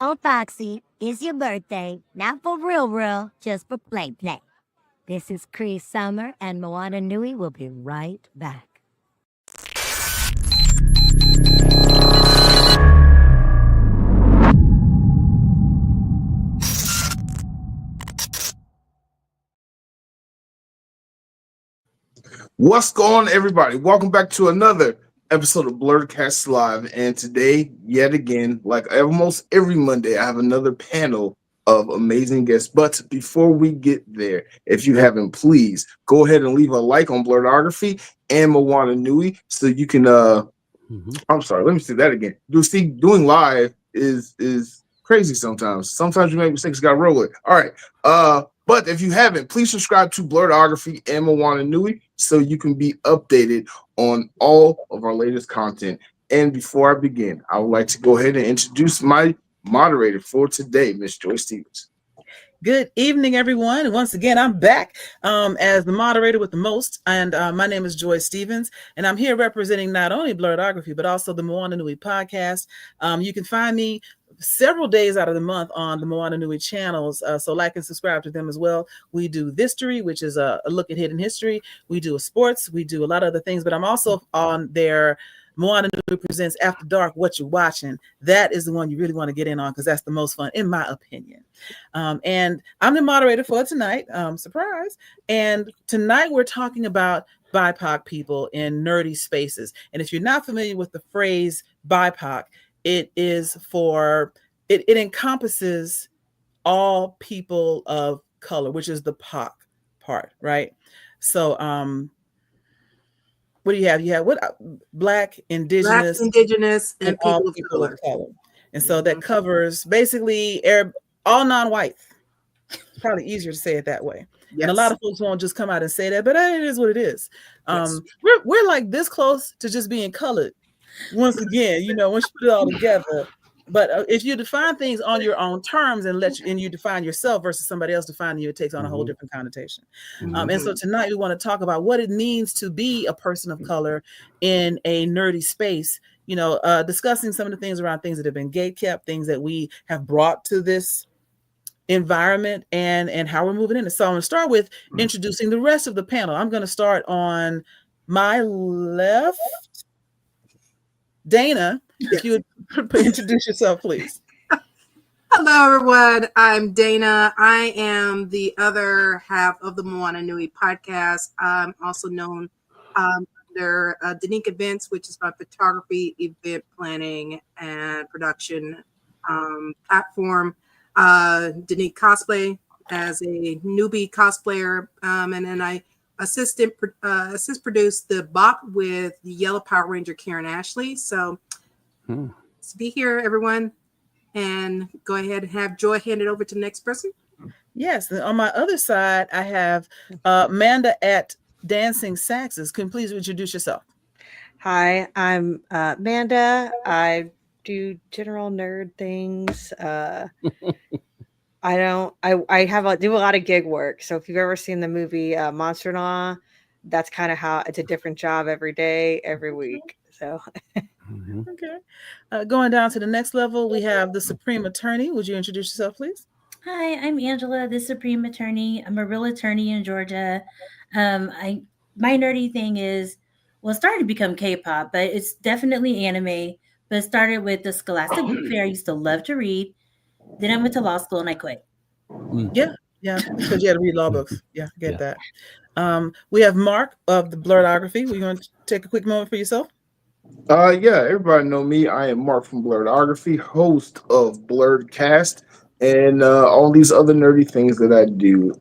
Oh, Foxy, it's your birthday. Not for real, just for play. This is Cree Summer, and Moana Nui will be right back. What's going on, everybody? Welcome back to another episode of Blerdkast Live. And today, yet again, like almost every Monday, I have another panel of amazing guests. But before we get there, if you haven't, please go ahead and leave a like on Blerdography and Moana Nui so you can I'm sorry, let me say that again. Doing live is crazy sometimes. Sometimes you make mistakes, gotta roll it. All right. But if you haven't, please subscribe to Blerdography and Moana Nui so you can be updated on all of our latest content. And before I begin, I would like to go ahead and introduce my moderator for today, Miss Joy Stevens. Good evening, everyone. And once again, I'm back as the moderator with the most. And my name is Joy Stevens. And I'm here representing not only Blerdography, but also the Moana Nui podcast. You can find me several days out of the month on the Moana Nui channels. So like and subscribe to them as well. We do History, which is a look at hidden history. We do sports. We do a lot of other things. But I'm also on their Moana Nui Presents After Dark, What You're Watching. That is the one you really want to get in on because that's the most fun, in my opinion. And I'm the moderator for tonight. Surprise. And tonight we're talking about BIPOC people in nerdy spaces. And if you're not familiar with the phrase BIPOC, it encompasses all people of color, which is the POC part, right? So, what do you have? You have what? Black, Indigenous, and all people of color. And so that covers basically all non-white. It's probably easier to say it that way. Yes. And a lot of folks won't just come out and say that, but it is what it is. Yes. We're like this close to just being colored. Once again, once you put it all together. But if you define things on your own terms and you define yourself versus somebody else defining you, it takes on a whole different connotation. And so tonight we want to talk about what it means to be a person of color in a nerdy space. Discussing some of the things around things that have been gatekept, things that we have brought to this environment, and how we're moving in. So I'm going to start with introducing the rest of the panel. I'm going to start on my left. Dana, if you would introduce yourself, please. Hello, everyone. I'm Dana. I am the other half of the Moana Nui podcast. I'm also known under Danique Events, which is my photography, event planning, and production platform. Danique Cosplay as a newbie cosplayer, and then I assist produce the BOP with the Yellow Power Ranger Karen Ashley. So let's be here, everyone, and go ahead and have Joy hand it over to the next person. Yes, and on my other side, I have Manda at Dancing Saxes. Can you please introduce yourself? Hi, I'm Manda. I do general nerd things. I do a lot of gig work. So if you've ever seen the movie Monster Law, that's kind of how it's a different job every day, every week. So okay. Going down to the next level, we have the Supreme Attorney. Would you introduce yourself, please? Hi, I'm Angela, the Supreme Attorney. I'm a real attorney in Georgia. My nerdy thing is, it started to become K-pop, but it's definitely anime. But it started with the Scholastic Book Fair I used to love to read. Then I went to law school and I quit. Yeah, because you had to read law books. Yeah, I get that. We have Marc of the Blerdography. We're going to take a quick moment for yourself. Everybody know me. I am Marc from Blerdography, host of Blerdkast, and all these other nerdy things that I do.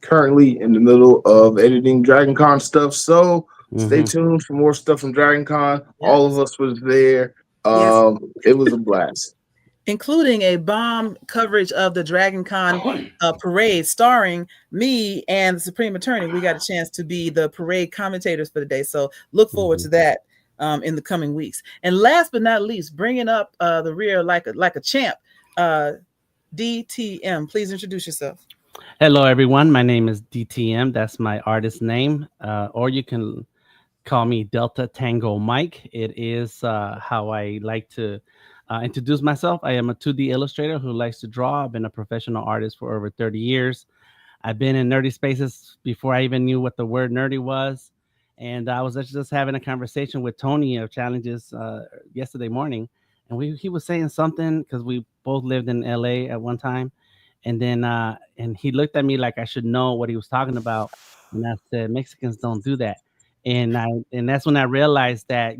Currently in the middle of editing Dragon Con stuff, so stay tuned for more stuff from Dragon Con. Yes. All of us was there. It was a blast. Including a bomb coverage of the Dragon Con parade starring me and the Supreme Attorney. We got a chance to be the parade commentators for the day. So look forward to that in the coming weeks. And last but not least, bringing up the rear like a champ, DTM. Please introduce yourself. Hello, everyone. My name is DTM. That's my artist name. Or you can call me Delta Tango Mike. It is how I like to introduce myself. I am a 2D illustrator who likes to draw. I've been a professional artist for over 30 years. I've been in nerdy spaces before I even knew what the word nerdy was. And I was just having a conversation with Tony of Challenges yesterday morning. And he was saying something because we both lived in LA at one time. And then and he looked at me like I should know what he was talking about. And I said, Mexicans don't do that. And that's when I realized that,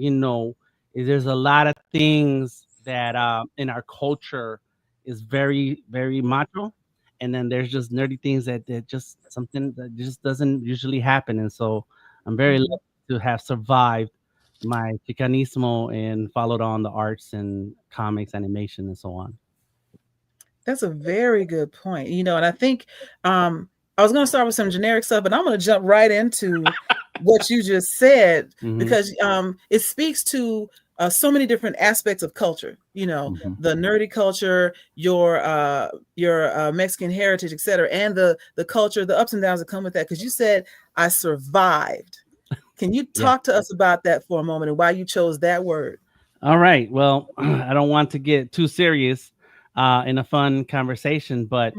there's a lot of things that in our culture is very, very macho. And then there's just nerdy things that just something that just doesn't usually happen. And so I'm very lucky to have survived my Chicanismo and followed on the arts and comics, animation, and so on. That's a very good point. And I think I was going to start with some generic stuff, but I'm going to jump right into what you just said, because it speaks to so many different aspects of culture, the nerdy culture, your Mexican heritage, et cetera, and the culture, the ups and downs that come with that. Because you said, I survived. Can you talk to us about that for a moment and why you chose that word? All right. Well, I don't want to get too serious in a fun conversation, but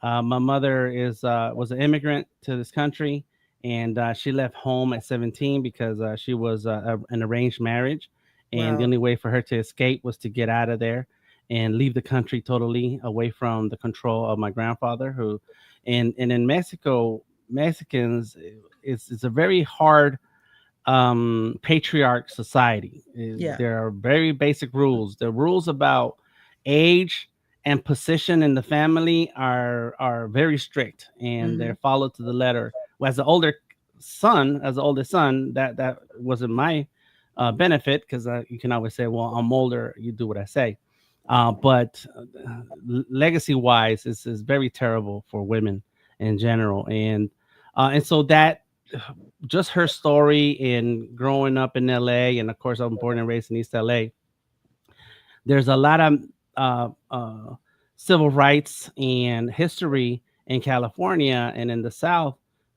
my mother was an immigrant to this country, and she left home at 17 because she was an arranged marriage. And the only way for her to escape was to get out of there and leave the country totally away from the control of my grandfather, who, and in Mexico, Mexicans, it's a very hard patriarch society. There are very basic rules. The rules about age and position in the family are very strict, and they're followed to the letter. Well, as the oldest son, that wasn't my benefit, because you can always say, well, I'm older, you do what I say. But legacy wise, is very terrible for women in general. And so that, just her story in growing up in LA, and of course I'm born and raised in East LA. There's a lot of civil rights and history in California and in the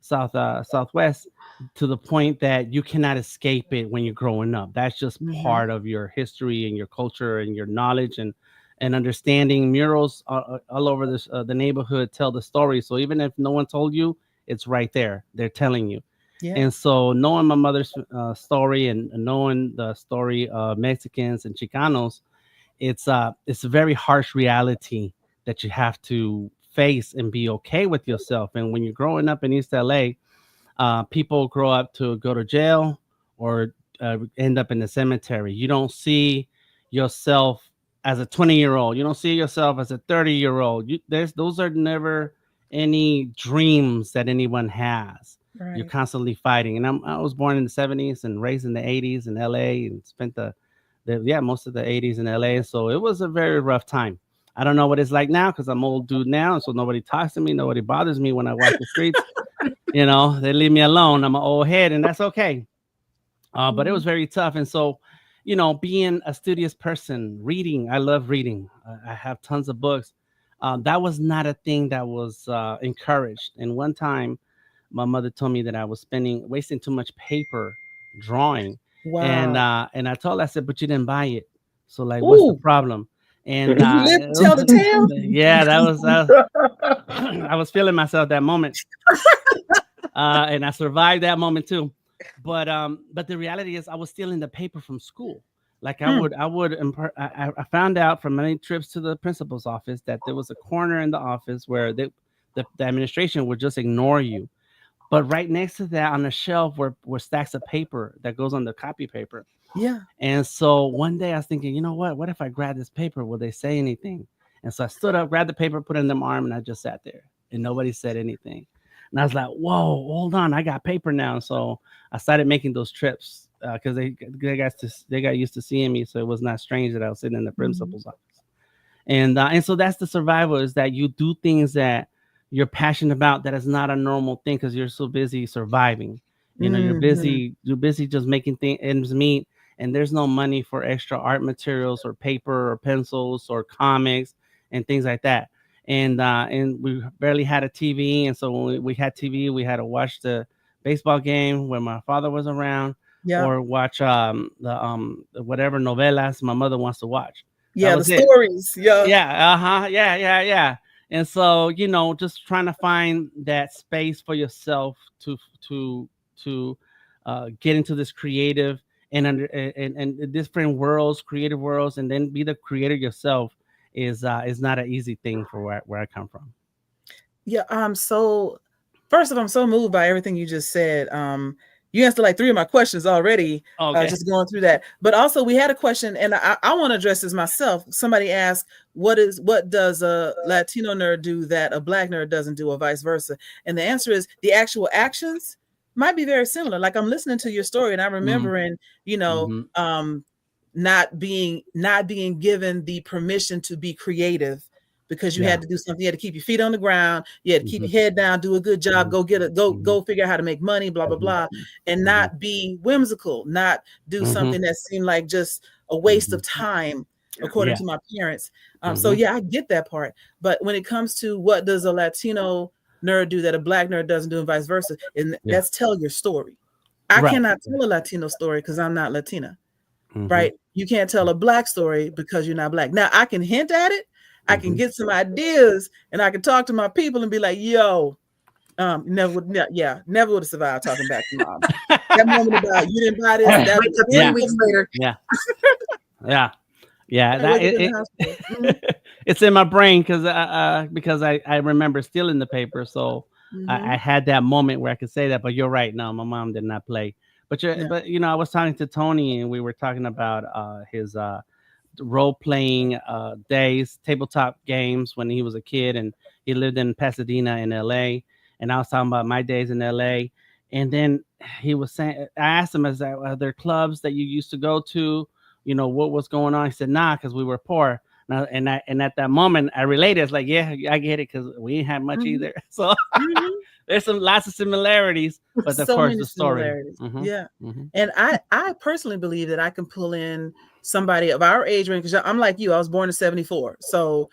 Southwest, to the point that you cannot escape it when you're growing up. That's just part of your history and your culture and your knowledge and understanding. Murals all over the neighborhood tell the story. So even if no one told you, it's right there. They're telling you. Yeah. And so knowing my mother's story and knowing the story of Mexicans and Chicanos, it's a very harsh reality that you have to face and be okay with yourself. And when you're growing up in East LA, people grow up to go to jail or end up in the cemetery. You don't see yourself as a 20-year-old. You don't see yourself as a 30-year-old. Those are never any dreams that anyone has. Right. You're constantly fighting. And I was born in the 70s and raised in the 80s in LA, and spent most of the 80s in LA. So it was a very rough time. I don't know what it's like now, because I'm old dude now, and so nobody talks to me, nobody bothers me when I walk the streets. They leave me alone. I'm an old head, and that's okay. But it was very tough. And so, being a studious person, reading, I love reading. I have tons of books. That was not a thing that was encouraged. And one time, my mother told me that I was wasting too much paper drawing. Wow. And I told her, I said, but you didn't buy it. So what's the problem? And tell the tale. Yeah, that was I was feeling myself that moment. And I survived that moment too. But the reality is, I was stealing the paper from school. I found out from many trips to the principal's office that there was a corner in the office where the administration would just ignore you. But right next to that, on the shelf, were stacks of paper that goes on the copy paper. Yeah. And so one day I was thinking, you know what? What if I grab this paper? Will they say anything? And so I stood up, grabbed the paper, put it in their arm, and I just sat there, and nobody said anything. And I was like, whoa, hold on, I got paper now. So I started making those trips because they got used to seeing me, so it was not strange that I was sitting in the principal's office. And so that's the survival, is that you do things that you're passionate about, that is not a normal thing because you're so busy surviving. You're busy just making ends meet, and there's no money for extra art materials or paper or pencils or comics and things like that. And we barely had a TV, and so when we had TV, we had to watch the baseball game when my father was around, or watch the whatever novelas my mother wants to watch. Yeah, was the it. stories. Yeah. Yeah. And so, just trying to find that space for yourself to get into this creative and different worlds, creative worlds, and then be the creator yourself is not an easy thing for where I come from. Yeah. So first of all, I'm so moved by everything you just said. You answered like 3 of my questions already, Okay. just going through that. But also we had a question, and I want to address this myself. Somebody asked, what does a Latino nerd do that a Black nerd doesn't do, or vice versa? And the answer is the actual actions might be very similar. Like, I'm listening to your story and I'm remembering, not being given the permission to be creative, because you had to do something. You had to keep your feet on the ground. You had to keep your head down, do a good job, go figure out how to make money, blah, blah, blah, and not be whimsical, not do something that seemed like just a waste of time, according to my parents. So yeah, I get that part. But when it comes to what does a Latino nerd do that a Black nerd doesn't do, and vice versa, and that's tell your story. I cannot tell a Latino story because I'm not Latina, right? You can't tell a Black story because you're not Black. Now, I can hint at it. I can get some ideas, and I can talk to my people and be like, "Yo, never would have survived talking back to mom." That moment about you didn't buy this, that was 3 weeks later. It's in my brain because I remember stealing the paper, so I had that moment where I could say that. But you're right. No, my mom did not play. But I was talking to Tony, and we were talking about his role-playing days, tabletop games when he was a kid, and he lived in Pasadena in LA, and I was talking about my days in LA. And then he was saying, I asked him, are there clubs that you used to go to, what was going on? He said, nah, because we were poor. And at that moment I related. It's like, yeah, I get it, because we ain't had much either. So there's lots of similarities, but of course the story. And I personally believe that I can pull in somebody of our age range, because I'm like you. I was born in 74, so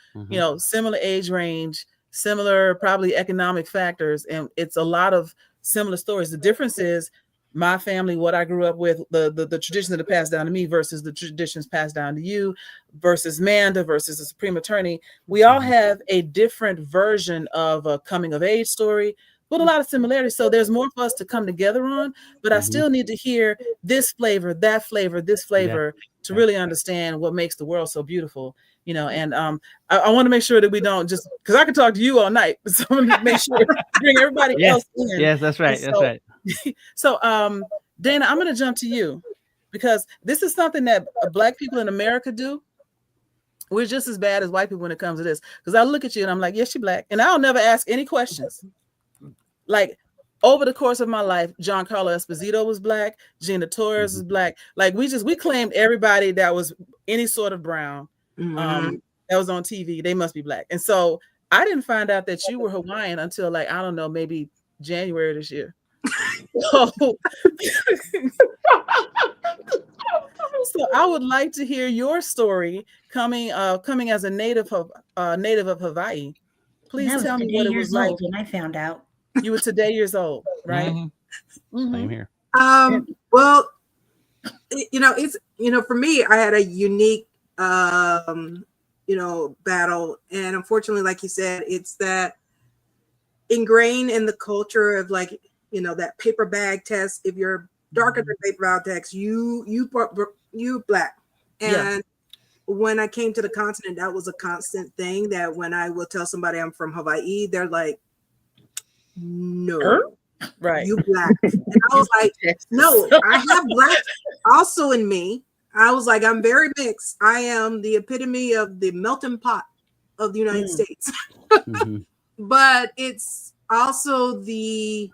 similar age range, similar probably economic factors, and it's a lot of similar stories. The difference is my family, what I grew up with, the traditions that are passed down to me versus the traditions passed down to you, versus Manda, versus the Supreme Attorney. We all have a different version of a coming of age story, but a lot of similarities. So there's more for us to come together on, but I still need to hear this flavor, that flavor, this flavor to really understand what makes the world so beautiful, and I want to make sure that we don't just, because I could talk to you all night, so I want to make sure to bring everybody else in. Yes, that's right. That's right. So, Dana, I'm going to jump to you, because this is something that Black people in America do. We're just as bad as white people when it comes to this, because I look at you and I'm like, yes, you're Black. And I'll never ask any questions. Like, over the course of my life, Giancarlo Esposito was Black, Gina Torres was Black. Like, we claimed everybody that was any sort of brown that was on TV, they must be Black. And so I didn't find out that you were Hawaiian until, like, I don't know, maybe January this year. So I would like to hear your story coming as a native of Hawaii. Please tell me what it was like when I found out. You were today years old, right? Same here. Well, it's for me, I had a unique battle, and unfortunately, like you said, it's that ingrained in the culture of, like, that paper bag test. If you're darker than paper bag test, you Black. And when I came to the continent, that was a constant thing, that when I will tell somebody I'm from Hawaii, they're like, no, right, you Black. And I was like, no, I have Black also in me. I was like, I'm very mixed. I am the epitome of the melting pot of the United States. But it's also the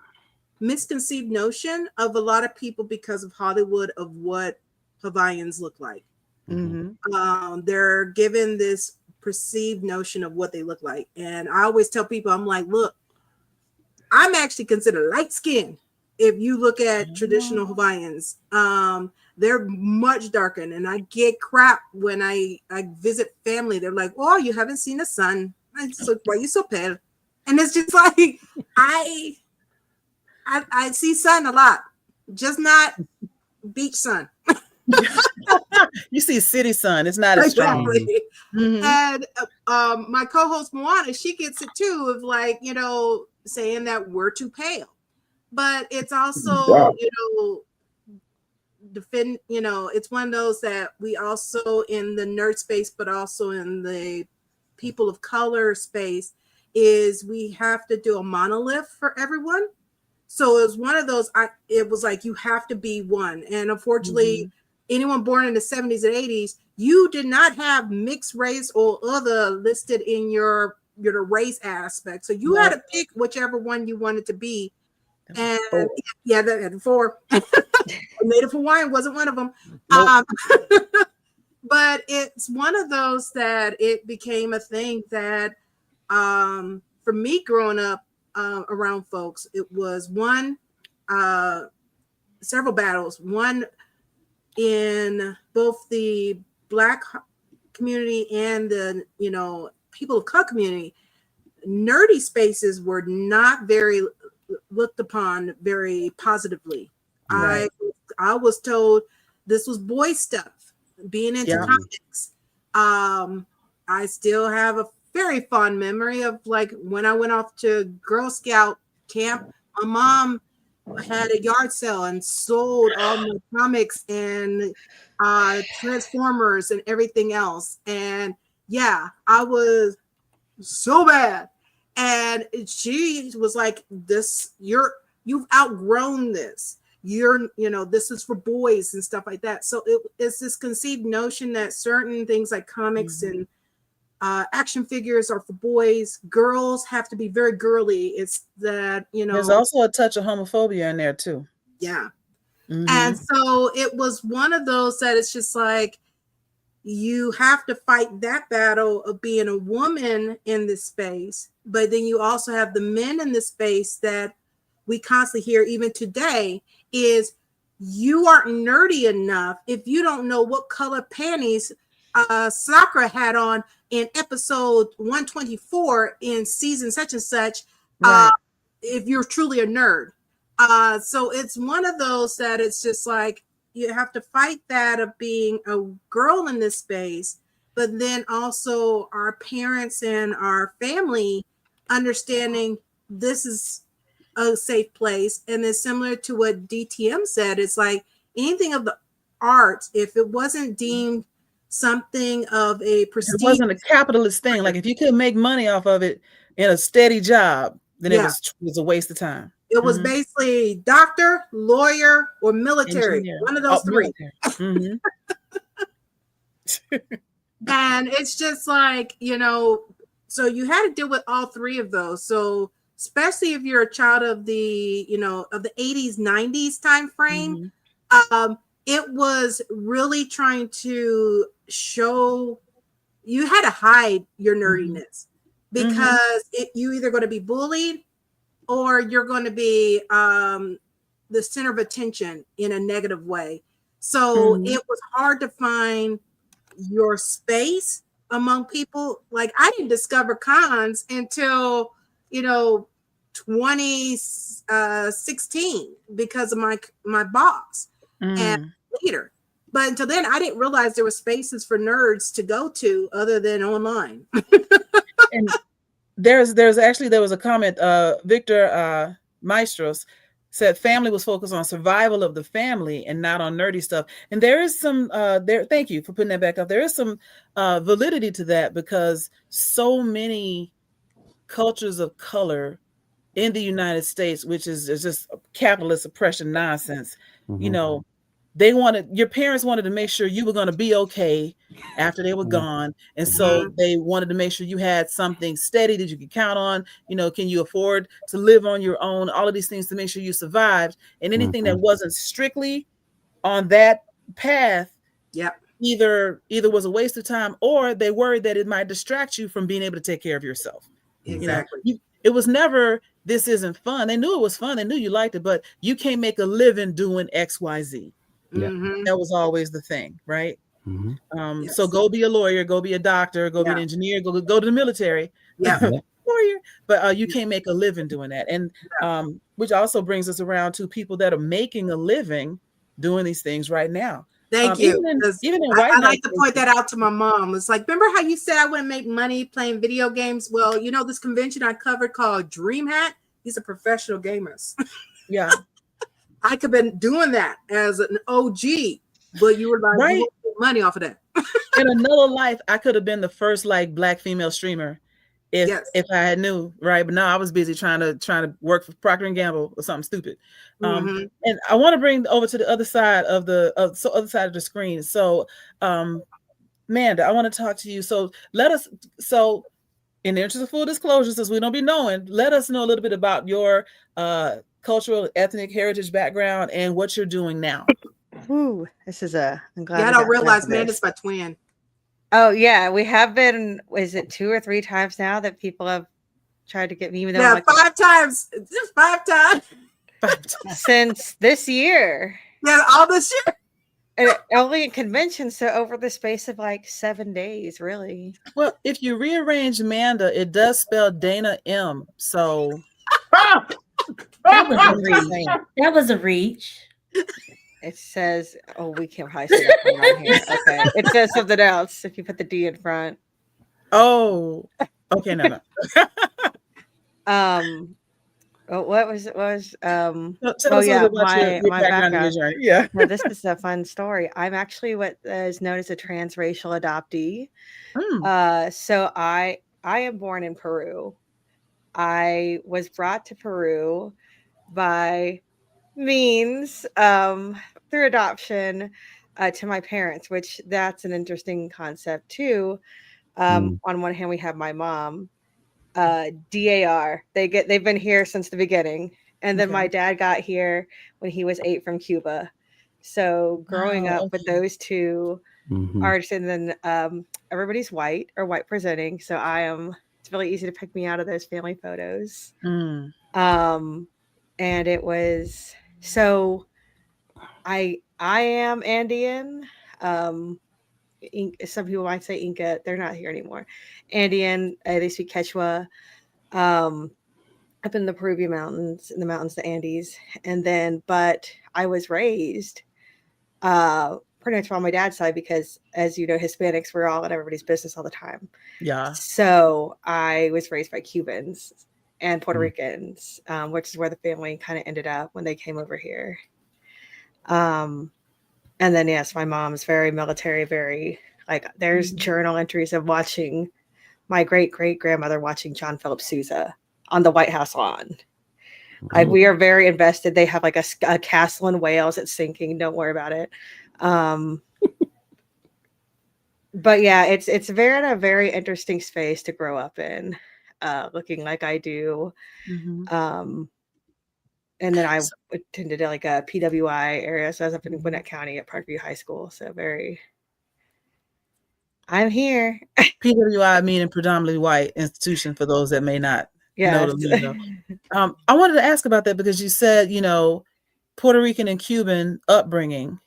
misconceived notion of a lot of people, because of Hollywood, of what Hawaiians look like. They're given this perceived notion of what they look like. And I always tell people, I'm like, look, I'm actually considered light skinned. If you look at traditional Hawaiians, they're much darker. And I get crap when I visit family. They're like, oh, you haven't seen the sun. So why are you so pale? And it's just like, I see sun a lot, just not beach sun. You see City Sun, it's not as strong. Exactly. Mhm. And my co-host Moana, she gets it too, of like, you know, saying that we're too pale. But it's also, you know, defend, you know, it's one of those that we also in the nerd space, but also in the people of color space, is we have to do a monolith for everyone. So it was one of those, it was like you have to be one. And unfortunately, anyone born in the 70s and 80s, you did not have mixed race or other listed in your race aspect. So you had to pick whichever one you wanted to be. And yeah, that had 4. Native Hawaiian wasn't one of them. Nope. But it's one of those that it became a thing that for me growing up around folks, it was one, several battles, one in both the Black community and the, you know, people of color community. Nerdy spaces were not very looked upon very positively. Right. I was told this was boy stuff, being into comics. I still have a very fond memory of like when I went off to Girl Scout camp, my mom had a yard sale and sold all my comics and Transformers and everything else. And yeah, I was so bad. And she was like, this, you've outgrown this. You know, this is for boys and stuff like that. So it's this conceived notion that certain things like comics and action figures are for boys. Girls have to be very girly. It's that, you know, there's also a touch of homophobia in there too. Yeah. And so it was one of those that it's just like, you have to fight that battle of being a woman in this space, but then you also have the men in this space that we constantly hear even today is you aren't nerdy enough if you don't know what color panties Sakura had on in episode 124 in season such and such, right. If you're truly a nerd. So it's one of those that it's just like, you have to fight that of being a girl in this space, but then also our parents and our family understanding this is a safe place. And it's similar to what DTM said. It's like anything of the arts, if it wasn't deemed something of a prestige, it wasn't a capitalist thing. Like if you couldn't make money off of it in a steady job, then it was a waste of time. It was basically doctor, lawyer, or military. Engineer. One of those 3. And it's just like, you know, so you had to deal with all 3 of those. So especially if you're a child of the, you know, of the 80s, 90s time frame, it was really trying to show you had to hide your nerdiness because you either going to be bullied or you're going to be the center of attention in a negative way. So it was hard to find your space among people. Like I didn't discover cons until, you know, 2016 because of my boss and leader. But until then, I didn't realize there were spaces for nerds to go to other than online. And there was a comment, Victor Maestros said family was focused on survival of the family and not on nerdy stuff. And there is some thank you for putting that back up. There is some validity to that because so many cultures of color in the United States, which is just capitalist oppression nonsense, you know, your parents wanted to make sure you were going to be okay after they were gone. And so they wanted to make sure you had something steady that you could count on. You know, can you afford to live on your own? All of these things to make sure you survived. And anything that wasn't strictly on that path, either was a waste of time or they worried that it might distract you from being able to take care of yourself. Exactly. You know, it was never, this isn't fun. They knew it was fun. They knew you liked it, but you can't make a living doing X, Y, Z. That was always the thing, right? So go be a lawyer, go be a doctor, go be an engineer, go to the military, lawyer. But you can't make a living doing that. And which also brings us around to people that are making a living doing these things right now. Thank you. Even in I white like to point that out to my mom. It's like, remember how you said I wouldn't make money playing video games? Well, you know, this convention I covered called DreamHack, these are professional gamers. Yeah. I could have been doing that as an OG, but you were like, Right. you won't make money off of that. In another life, I could have been the first like Black female streamer if I had knew, right? But no, I was busy trying to work for Procter and Gamble or something stupid. And I want to bring over to the other side of other side of the screen. So, Manda, I want to talk to you. So in the interest of full disclosure, since we don't be knowing, let us know a little bit about your cultural, ethnic heritage background and what you're doing now. Ooh, this is I'm glad. Yeah, I don't realize Manda's my twin. Oh yeah, we have been. Is it 2 or 3 times now that people have tried to get me? Even though yeah, 5 times. Just 5 times. Since this year. Yeah, all this year. And only in convention, so over the space of like 7 days, really. Well, if you rearrange Manda, it does spell Dana M. So that was a reach. It says, "Oh, we can't probably see that one on here." Okay, it says something else if you put the D in front. Oh, okay, no. What was it? My background. Yeah. No, this is a fun story. I'm actually what is known as a transracial adoptee. So I am born in Peru. I was brought to Peru by means through adoption to my parents, which that's an interesting concept too. On one hand, we have my mom, DAR. They've been here since the beginning, and then my dad got here when he was 8 from Cuba. So growing up with those two artists, and then everybody's white or white presenting. So it's really easy to pick me out of those family photos. And it was so I am Andean. Some people might say Inca. They're not here anymore. Andean. They speak Quechua. Up in the Peruvian mountains, the Andes, and then. But I was raised, pretty much on my dad's side because, as you know, Hispanics were all in everybody's business all the time. Yeah. So I was raised by Cubans and Puerto Ricans, which is where the family kind of ended up when they came over here. And then, yes, my mom's very military, very like there's journal entries of watching my great-great-grandmother watching John Philip Sousa on the White House lawn. Like we are very invested. They have like a castle in Wales that's sinking. Don't worry about it. But yeah, it's a very interesting space to grow up in, looking like I do. And then I attended like a PWI area. So I was up in Gwinnett County at Parkview High School. So I'm here. PWI meaning predominantly white institution for those that may not know the lingo. I wanted to ask about that because you said, Puerto Rican and Cuban upbringing.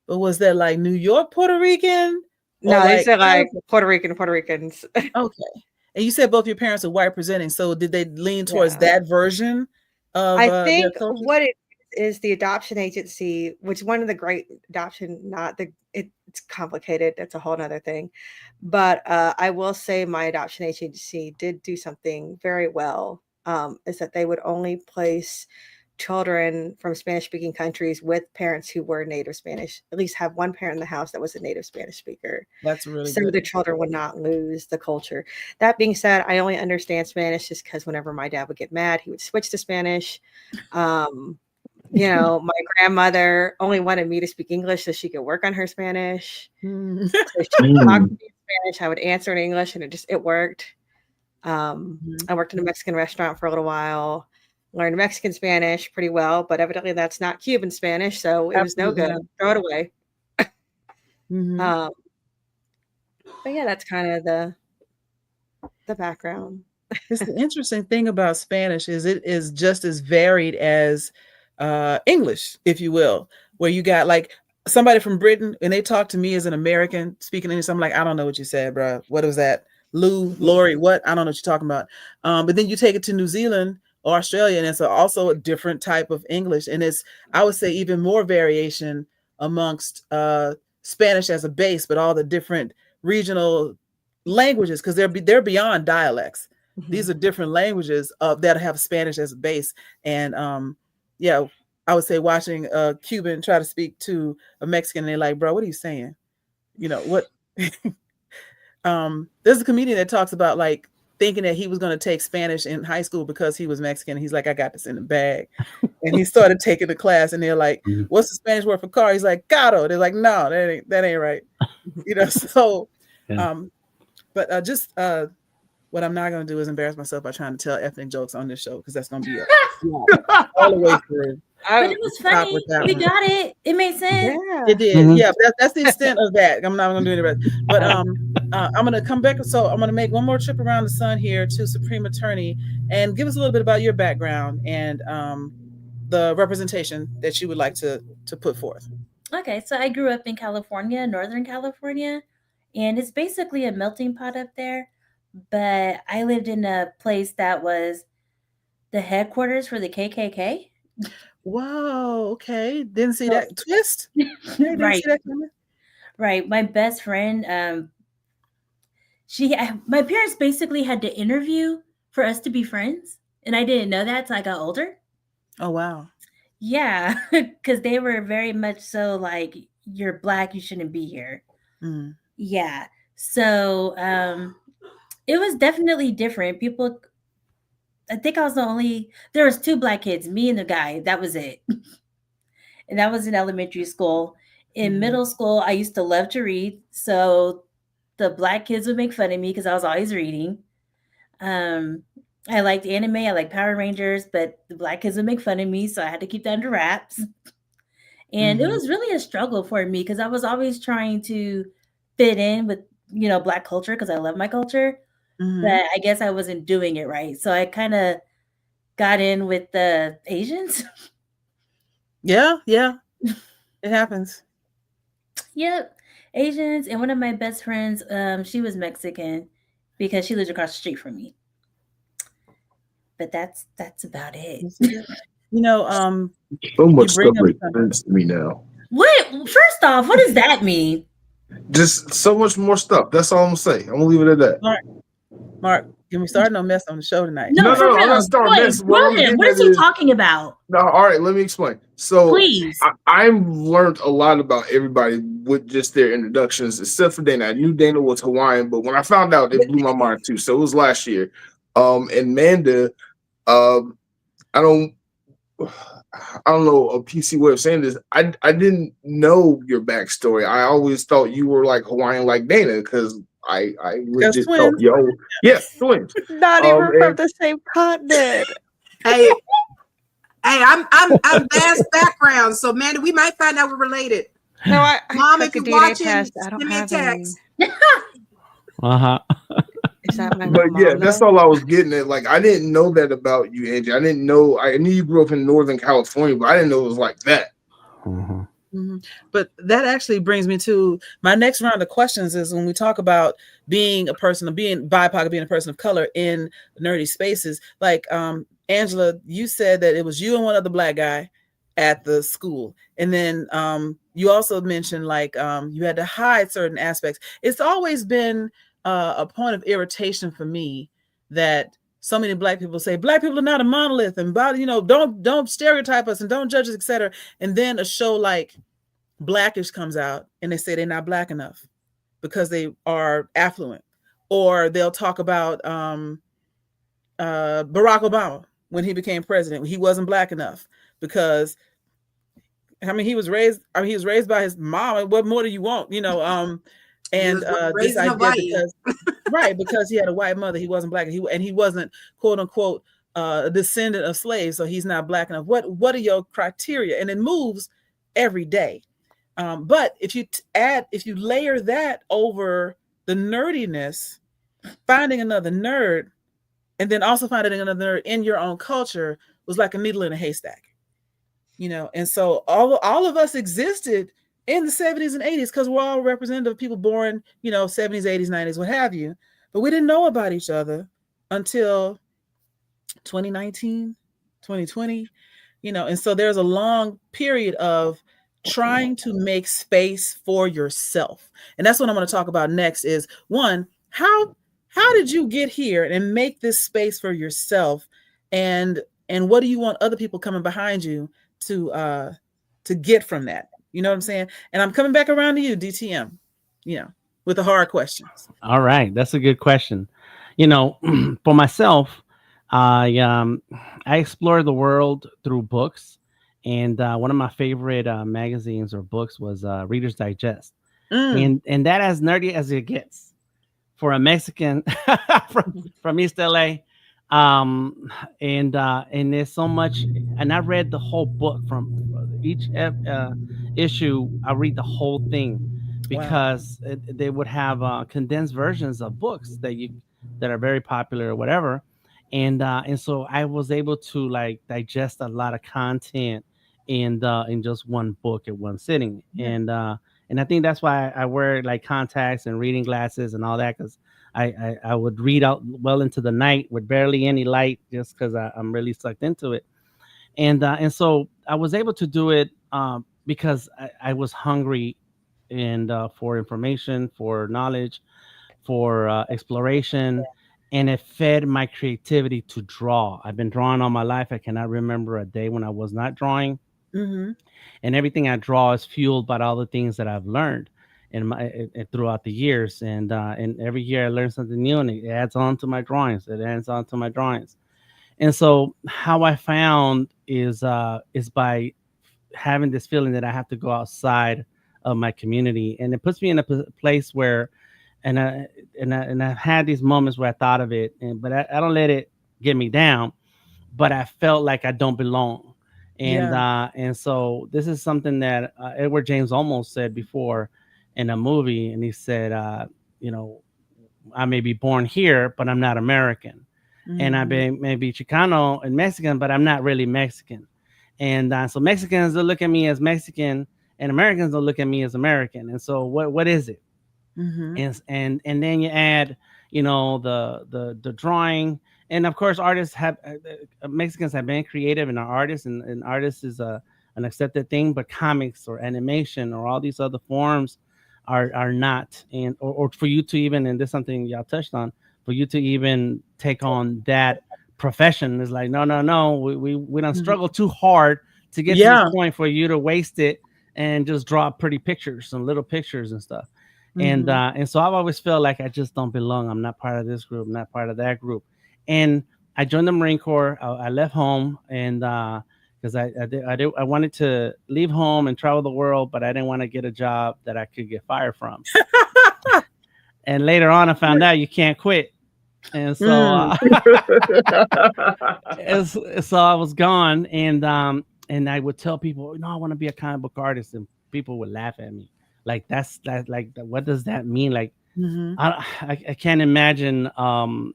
But was that like New York, Puerto Rican? No, they said like Puerto Ricans. Okay. And you said both your parents are white presenting. So did they lean towards that version? I think what it is the adoption agency, which one of the great adoption, it's complicated. That's a whole nother thing. But I will say my adoption agency did do something very well, is that they would only place children from Spanish-speaking countries with parents who were native Spanish, at least have one parent in the house that was a native Spanish speaker. That's really so good. The children would not lose the culture. That being said, I only understand Spanish just because whenever my dad would get mad, he would switch to Spanish. My grandmother only wanted me to speak English so she could work on her Spanish. So she would talk to me in Spanish. I would answer in English, and it worked. I worked in a Mexican restaurant for a little while. Learned Mexican Spanish pretty well, but evidently that's not Cuban Spanish, so it was no good. Throw it away. But yeah, that's kind of the background. It's the interesting thing about Spanish is it is just as varied as English, if you will, where you got like somebody from Britain and they talk to me as an American speaking English. I'm like, I don't know what you said, bro. What was that? Lori, what? I don't know what you're talking about. But then you take it to New Zealand or Australia, and it's also a different type of English. And I would say even more variation amongst Spanish as a base, but all the different regional languages, because they're beyond dialects. Mm-hmm. These are different languages that have Spanish as a base. And yeah, I would say watching a Cuban try to speak to a Mexican, and they're like, bro, what are you saying? You know, what? There's a comedian that talks about like thinking that he was going to take Spanish in high school because he was Mexican. He's like, I got this in the bag. And he started taking the class, and they're like, what's the Spanish word for car? He's like, caro. They're like, no, that ain't right. You know, so, yeah. But just what I'm not going to do is embarrass myself by trying to tell ethnic jokes on this show, because that's going to be all the way through. But it was funny. We got it. It made sense. Yeah. It did. Mm-hmm. Yeah, that's the extent of that. I'm not going to do any rest. But I'm going to come back. So I'm going to make one more trip around the sun here to Supreme Attorney, and give us a little bit about your background and the representation that you would like to put forth. Okay, so I grew up in California, Northern California, and it's basically a melting pot up there. But I lived in a place that was the headquarters for the KKK. Wow. Okay. Didn't see that twist. Right. See that right. My best friend, my parents basically had to interview for us to be friends, and I didn't know that till I got older. Oh wow. Yeah, because they were very much so like, you're Black, you shouldn't be here. Mm. Yeah. So it was definitely different. People, I think I was there was 2 Black kids, me and the guy, that was it. And that was in elementary school. In middle school, I used to love to read. So the Black kids would make fun of me because I was always reading. I liked anime, I liked Power Rangers, but the Black kids would make fun of me. So I had to keep that under wraps. And it was really a struggle for me because I was always trying to fit in with, Black culture because I love my culture. But I guess I wasn't doing it right. So I kind of got in with the Asians. Yeah. It happens. Yep. Asians. And one of my best friends, she was Mexican because she lived across the street from me. But that's about it. So much stuff makes sense to me now. What? First off, what does that mean? Just so much more stuff. That's all I'm gonna say. I'm gonna leave it at that. All right. Mark, can we start no mess on the show tonight? No, I'm not starting mess. What is he talking about? No, all right, let me explain. So please. I've learned a lot about everybody with just their introductions, except for Dana. I knew Dana was Hawaiian, but when I found out, it blew my mind too. So it was last year. And Manda, I don't know a PC way of saying this. I didn't know your backstory. I always thought you were like Hawaiian like Dana, because I legit thought, twins. Not even from the same continent. Hey, I'm vast background, so man, we might find out we're related. No, Mom, if you're watching, send me a text. Is that my but yeah, that's all I was getting at. Like, I didn't know that about you, Angie. I knew you grew up in Northern California, but I didn't know it was like that. But that actually brings me to my next round of questions. Is when we talk about being a person of being BIPOC, being a person of color in nerdy spaces. Like Angela, you said that it was you and one other Black guy at the school, and then you also mentioned like you had to hide certain aspects. It's always been a point of irritation for me that so many Black people say Black people are not a monolith, and don't stereotype us and don't judge us, etc. And then a show like Blackish comes out and they say they're not Black enough because they are affluent, or they'll talk about Barack Obama when he became president. He wasn't Black enough because he was raised by his mom. What more do you want? And this idea because he had a white mother, he wasn't Black, and he wasn't quote unquote a descendant of slaves, so he's not Black enough. What are your criteria? And it moves every day. But if you layer that over the nerdiness, finding another nerd, and then also finding another nerd in your own culture was like a needle in a haystack. And so all of us existed in the 70s and 80s because we're all representative of people born, 70s, 80s, 90s, what have you. But we didn't know about each other until 2019, 2020, and so there's a long period of trying to make space for yourself. And that's what I'm going to talk about next is, one, how did you get here and make this space for yourself? And what do you want other people coming behind you to get from that? You know what I'm saying? And I'm coming back around to you, DTM, with the hard questions. All right. That's a good question. For myself, I explore the world through books. And one of my favorite magazines or books was Reader's Digest. And that as nerdy as it gets for a Mexican from East LA. And there's so much, and I read the whole book from each issue. I read the whole thing because they would have condensed versions of books that are very popular or whatever. And so I was able to like digest a lot of content in just one book at one sitting. And I think that's why I wear like contacts and reading glasses and all that, because I would read out well into the night with barely any light, just because I'm really sucked into it. And so I was able to do it because I was hungry and for information, for knowledge, for exploration. And it fed my creativity to draw. I've been drawing all my life. I cannot remember a day when I was not drawing. And everything I draw is fueled by all the things that I've learned throughout the years. And every year I learn something new, and it adds on to my drawings. And so how I found is by having this feeling that I have to go outside of my community, and it puts me in a place where. And I've had these moments where I thought of it, but I don't let it get me down. But I felt like I don't belong, and so this is something that Edward James almost said before in a movie, and he said, I may be born here, but I'm not American, and I may be Chicano and Mexican, but I'm not really Mexican, and so Mexicans will look at me as Mexican, and Americans will look at me as American, and so what is it? And then you add, the drawing, and of course, artists Mexicans have been creative and are artists, and artists is an accepted thing, but comics or animation or all these other forms are not, and or for you to even, and this is something y'all touched on, for you to even take on that profession is like no, we don't struggle too hard to get to the point for you to waste it and just draw pretty pictures and little pictures and stuff. And so I've always felt like I just don't belong. I'm not part of this group, not part of that group. And I joined the Marine Corps. I left home, and because I wanted to leave home and travel the world, but I didn't want to get a job that I could get fired from. And later on, I found out you can't quit. And so, so I was gone, and I would tell people, I want to be a comic book artist, and people would laugh at me. Like what does that mean? Like I can't imagine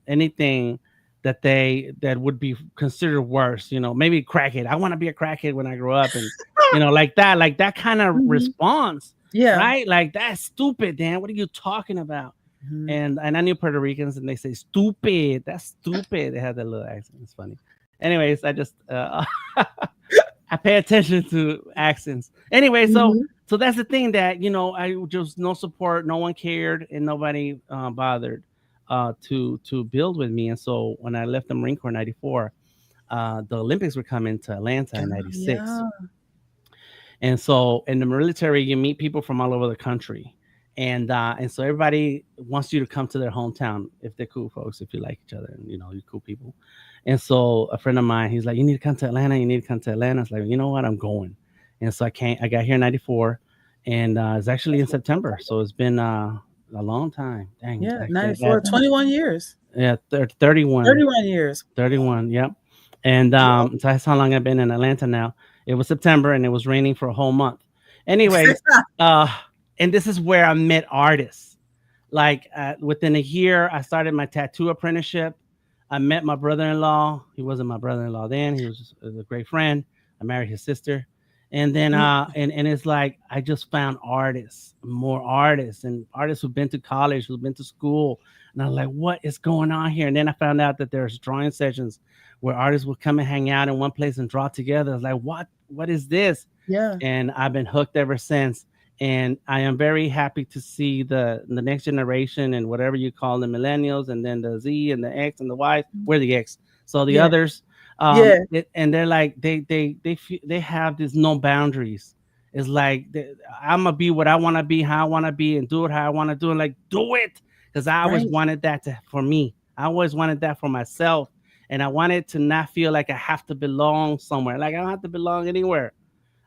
anything that would be considered worse. Maybe crackhead. I want to be a crackhead when I grow up, and like that kind of response. Yeah, right. Like, that's stupid, Dan. What are you talking about? And I knew Puerto Ricans, and they say stupid. That's stupid. They have that little accent. It's funny. Anyways, I just I pay attention to accents. Anyway, so that's the thing that, I just no support, no one cared, and nobody bothered to build with me. And so when I left the Marine Corps in '94, the Olympics were coming to Atlanta in '96. Yeah. And so in the military, you meet people from all over the country. And so everybody wants you to come to their hometown if they're cool folks, if you like each other, and you're cool people. And so a friend of mine, he's like, you need to come to Atlanta. It's like, you know what? I'm going. And so I got here in '94, and it's actually in September. So it's been a long time. Dang. Yeah, 94, 21 years. Yeah, 31. 31 years. 31, yep. And so that's how long I've been in Atlanta now. It was September, and it was raining for a whole month. Anyways, and this is where I met artists. Like within a year, I started my tattoo apprenticeship. I met my brother-in-law. He wasn't my brother-in-law then. He was just a great friend. I married his sister. And then and it's like I just found more artists, and artists who've been to college, who've been to school. And I was like, what is going on here? And then I found out that there's drawing sessions where artists would come and hang out in one place and draw together. I was like, what is this? Yeah. And I've been hooked ever since. And I am very happy to see the next generation and whatever you call the millennials, and then the Z and the X and the Y. We're the X. So the others, and they're like they have these no boundaries. It's like I'm gonna be what I want to be, how I want to be, and do it how I want to do it. Like do it, because I always wanted that for me. I always wanted that for myself, and I wanted to not feel like I have to belong somewhere. Like I don't have to belong anywhere.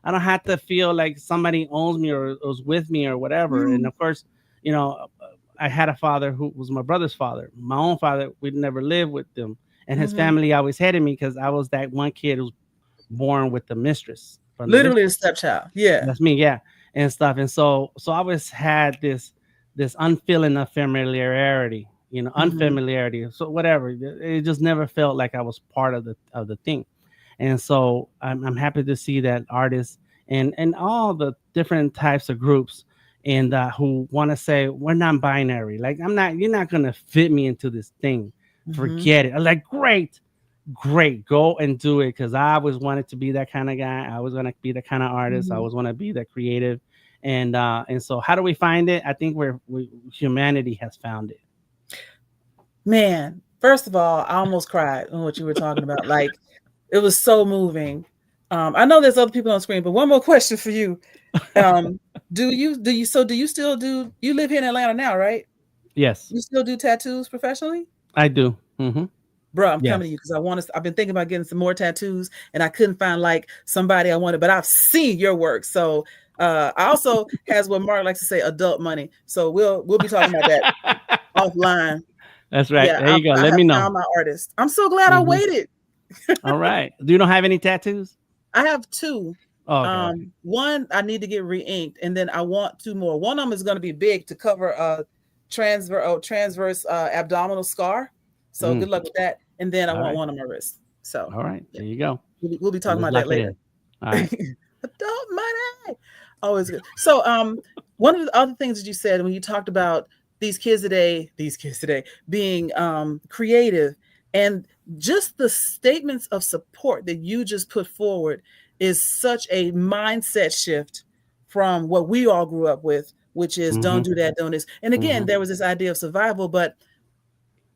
I don't have to feel like somebody owns me or is with me or whatever. And of course, you know, I had a father who was my brother's father. My own father, we never lived with them, and his family always hated me because I was that one kid who was born with the mistress. Literally a stepchild. Yeah, that's me. Yeah, and stuff. And so I always had this unfeeling of familiarity. You know, unfamiliarity. So whatever. It just never felt like I was part of the thing. And so I'm happy to see that artists and all the different types of groups and who want to say we're non-binary. Like you're not gonna fit me into this thing. Forget it. I'm like, great, go and do it, because I always wanted to be that kind of guy. I was gonna be the kind of artist. I always want to be that creative. And so how do we find it? I think humanity has found it. Man, first of all, I almost cried on what you were talking about. Like, it was so moving. I know there's other people on screen, but one more question for you. Do you live here in Atlanta now, right? Yes. You still do tattoos professionally? I do. Bro, I'm coming to you because I've been thinking about getting some more tattoos, and I couldn't find like somebody I wanted, but I've seen your work. So I also has what Mark likes to say, adult money. So we'll be talking about that offline. That's right. Yeah, there you go. Let me know. Found my artist. I'm so glad I waited. All right. Do you don't have any tattoos? I have two. Oh, okay. One I need to get re-inked, and then I want two more. One of them is going to be big to cover a transverse abdominal scar. So good luck with that. And then I want one on my wrist. So all right, there you go. We'll be talking about that later. All right. Adult money. Always good. So one of the other things that you said when you talked about these kids today being creative, and just the statements of support that you just put forward is such a mindset shift from what we all grew up with, which is don't do that, don't this. And again, there was this idea of survival, but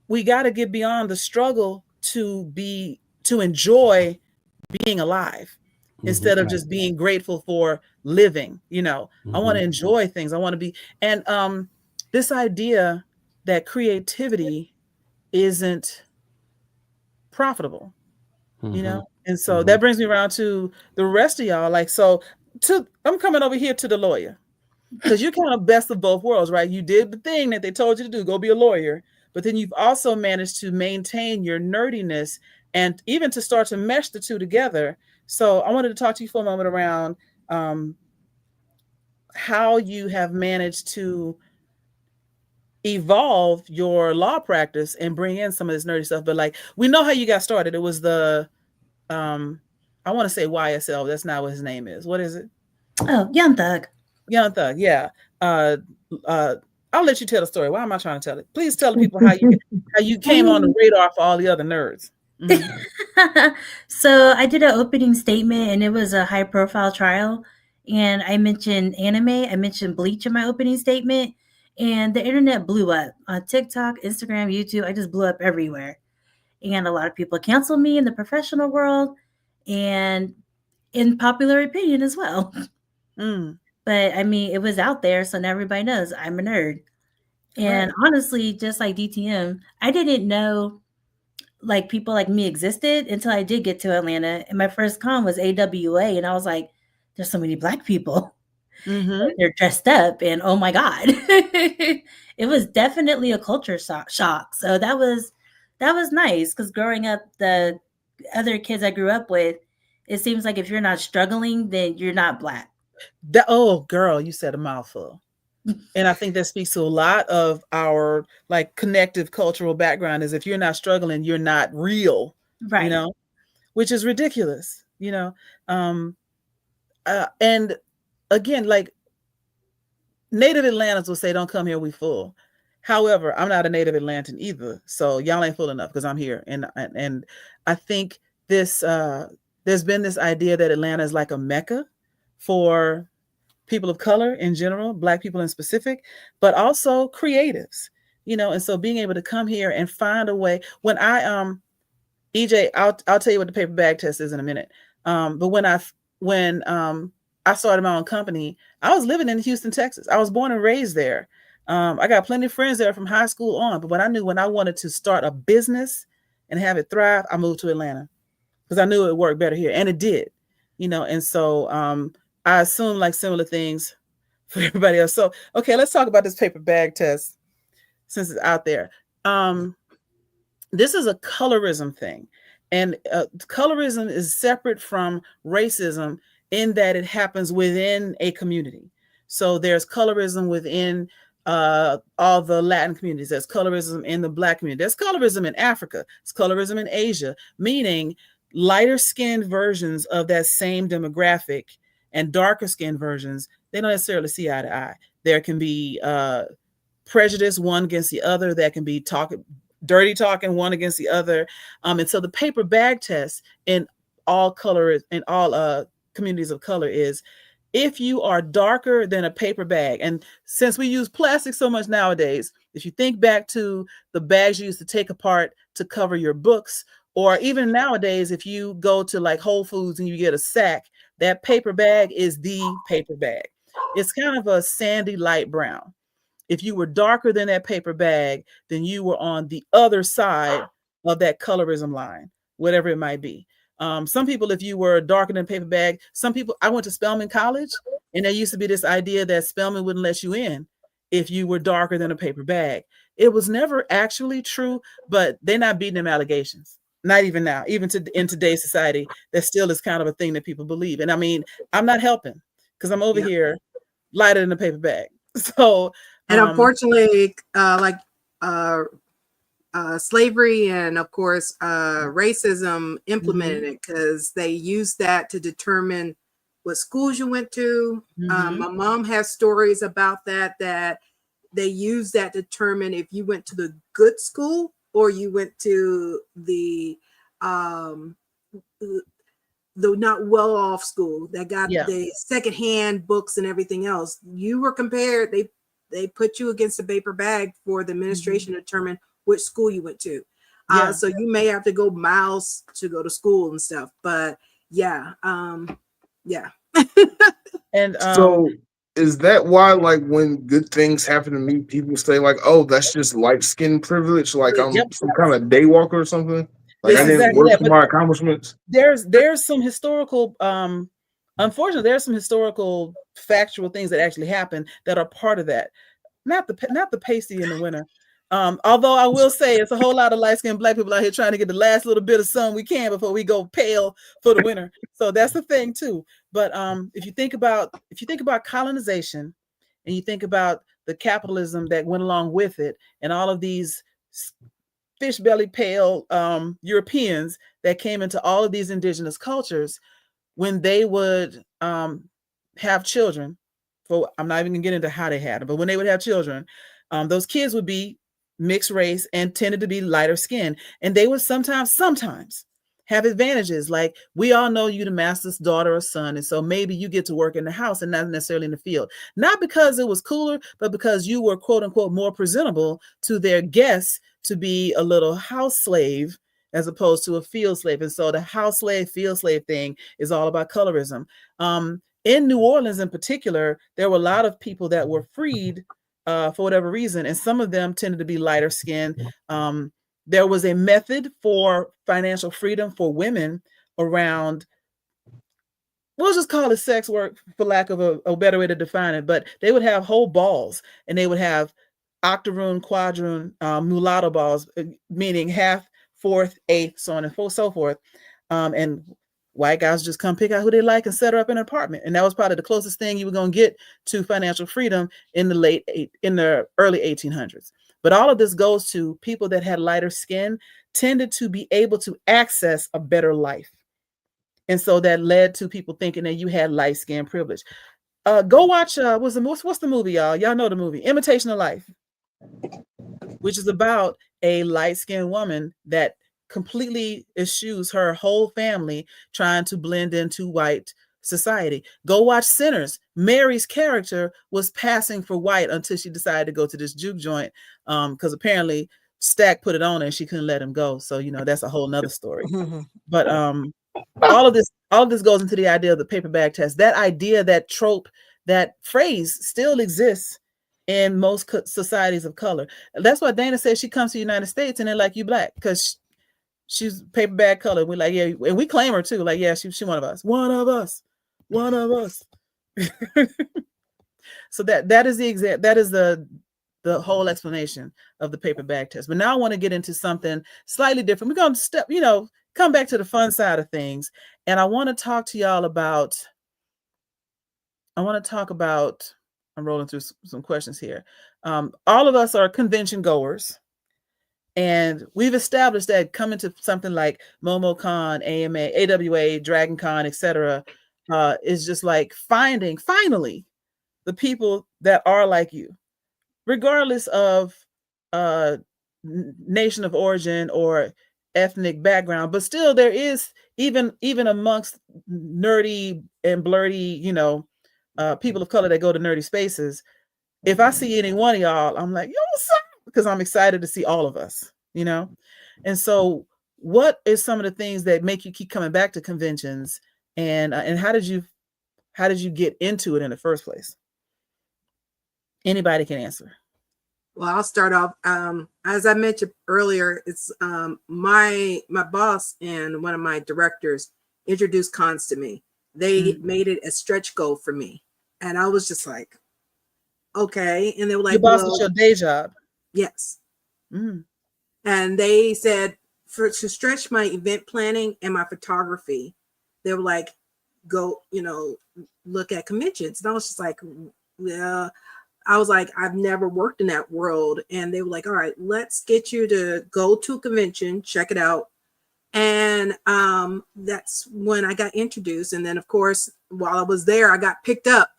we got to get beyond the struggle to enjoy being alive instead of just being grateful for living. You know, I want to enjoy things. I want to be, and this idea that creativity isn't profitable, you know? And so that brings me around to the rest of y'all. Like, I'm coming over here to the lawyer, because you're kind of best of both worlds, right? You did the thing that they told you to do, go be a lawyer, but then you've also managed to maintain your nerdiness and even to start to mesh the two together. So I wanted to talk to you for a moment around how you have managed to evolve your law practice and bring in some of this nerdy stuff. But like, we know how you got started. It was the I want to say YSL. That's not what his name is. What is it? Oh, Young Thug. Young Thug. Yeah. I'll let you tell the story. Why am I trying to tell it? Please tell the people how you came on the radar for all the other nerds. So I did an opening statement, and it was a high profile trial. And I mentioned anime. I mentioned Bleach in my opening statement. And the internet blew up on TikTok, Instagram, YouTube. I just blew up everywhere. And a lot of people canceled me in the professional world and in popular opinion as well. But I mean, it was out there, so now everybody knows I'm a nerd. And honestly, just like DTM, I didn't know like people like me existed until I did get to Atlanta. And my first con was AWA, and I was like, there's so many Black people. They're dressed up, and oh my God. It was definitely a culture shock. So that was nice, because growing up, the other kids I grew up with, it seems like if you're not struggling, then you're not Black. Oh, girl, you said a mouthful. And I think that speaks to a lot of our like connective cultural background, is if you're not struggling, you're not real, right? You know, which is ridiculous, you know. And again, like, native Atlantans will say, don't come here, we full. However, I'm not a native Atlantan either. So y'all ain't full enough because I'm here. And I think this there's been this idea that Atlanta is like a mecca for people of color in general, Black people in specific, but also creatives, you know. And so being able to come here and find a way, when I EJ, I'll tell you what the paper bag test is in a minute. But when I started my own company, I was living in Houston, Texas. I was born and raised there. I got plenty of friends there from high school on. But when I wanted to start a business and have it thrive, I moved to Atlanta because I knew it would work better here, and it did, you know. And so I assume like similar things for everybody else. So okay, let's talk about this paper bag test since it's out there. This is a colorism thing, and colorism is separate from racism in that it happens within a community. So there's colorism within all the Latin communities. There's colorism in the Black community. There's colorism in Africa. There's colorism in Asia, meaning lighter skinned versions of that same demographic and darker skinned versions, they don't necessarily see eye to eye. There can be prejudice one against the other. That can be dirty talking one against the other. And so the paper bag test in all communities of color is, if you are darker than a paper bag, and since we use plastic so much nowadays, if you think back to the bags you used to take apart to cover your books, or even nowadays, if you go to like Whole Foods and you get a sack, that paper bag is the paper bag. It's kind of a sandy light brown. If you were darker than that paper bag, then you were on the other side of that colorism line, whatever it might be. Some people, if you were darker than paper bag, some people, I went to Spelman College, and there used to be this idea that Spelman wouldn't let you in if you were darker than a paper bag. It was never actually true, but they're not beating them allegations. Not even now, even in today's society, that still is kind of a thing that people believe. And I mean, I'm not helping because I'm over here lighter than a paper bag. So, and unfortunately, slavery and of course racism implemented it, because they used that to determine what schools you went to. My mom has stories about that they use that to determine if you went to the good school or you went to the not well off school that got the secondhand books and everything else. You were compared. They put you against a paper bag for the administration to determine which school you went to. So you may have to go miles to go to school and stuff. But and so is that why, like, when good things happen to me, people say like, "Oh, that's just light skin privilege"? Like I'm some kind of daywalker or something. Like I didn't work for my accomplishments. There's some historical, unfortunately, there's some historical factual things that actually happen that are part of that. Not the pasty in the winter. Although I will say it's a whole lot of light-skinned Black people out here trying to get the last little bit of sun we can before we go pale for the winter. So that's the thing too. But if you think about colonization, and you think about the capitalism that went along with it, and all of these fish belly pale Europeans that came into all of these indigenous cultures, when they would have children, I'm not even gonna get into how they had them, but when they would have children, those kids would be mixed race and tended to be lighter skin, and they would sometimes have advantages. Like, we all know you the master's daughter or son, and so maybe you get to work in the house and not necessarily in the field, not because it was cooler, but because you were quote unquote more presentable to their guests to be a little house slave as opposed to a field slave. And so the house slave, field slave thing is all about colorism. In New Orleans in particular, there were a lot of people that were freed for whatever reason, and some of them tended to be lighter skinned. There was a method for financial freedom for women around, we'll just call it sex work for lack of a better way to define it, but they would have whole balls, and they would have octoroon, quadroon, mulatto balls, meaning half, fourth, eighth, so on and so forth. And white guys just come pick out who they like and set her up in an apartment. And that was probably the closest thing you were going to get to financial freedom in the early 1800s. But all of this goes to people that had lighter skin tended to be able to access a better life. And so that led to people thinking that you had light skin privilege. Go watch, what's the movie, y'all? Y'all know the movie, Imitation of Life, which is about a light-skinned woman that completely eschews her whole family trying to blend into white society. Go watch Sinners. Mary's character was passing for white until she decided to go to this juke joint, because apparently Stack put it on her and she couldn't let him go. So, that's a whole nother story. But all of this goes into the idea of the paper bag test. That idea, that trope, that phrase still exists in most societies of color. That's why Dana says she comes to the United States and they're like, you Black, because she's paper bag color. We're like, yeah, and we claim her too. Like, yeah, she's one of us. One of us. So that is the whole explanation of the paper bag test. But now I want to get into something slightly different. We're going to come back to the fun side of things. And I want to talk to y'all about, I'm rolling through some questions here. All of us are convention goers. And we've established that coming to something like MomoCon, AMA, AWA, Dragon Con, etc., is just like finding finally the people that are like you, regardless of nation of origin or ethnic background. But still, there is even amongst nerdy and blerdy, people of color that go to nerdy spaces. If I see any one of y'all, I'm like, yo, what's up? Because I'm excited to see all of us, And so what is some of the things that make you keep coming back to conventions, and how did you get into it in the first place? Anybody can answer. Well, I'll start off. As I mentioned earlier, it's my boss and one of my directors introduced cons to me. They made it a stretch goal for me. And I was just like, okay. And they were like, your boss is your day job. Yes. And they said to stretch my event planning and my photography, they were like, go, look at conventions. And I was just like, yeah. I was like, I've never worked in that world. And they were like, all right, let's get you to go to a convention, check it out. And that's when I got introduced. And then, of course, while I was there, I got picked up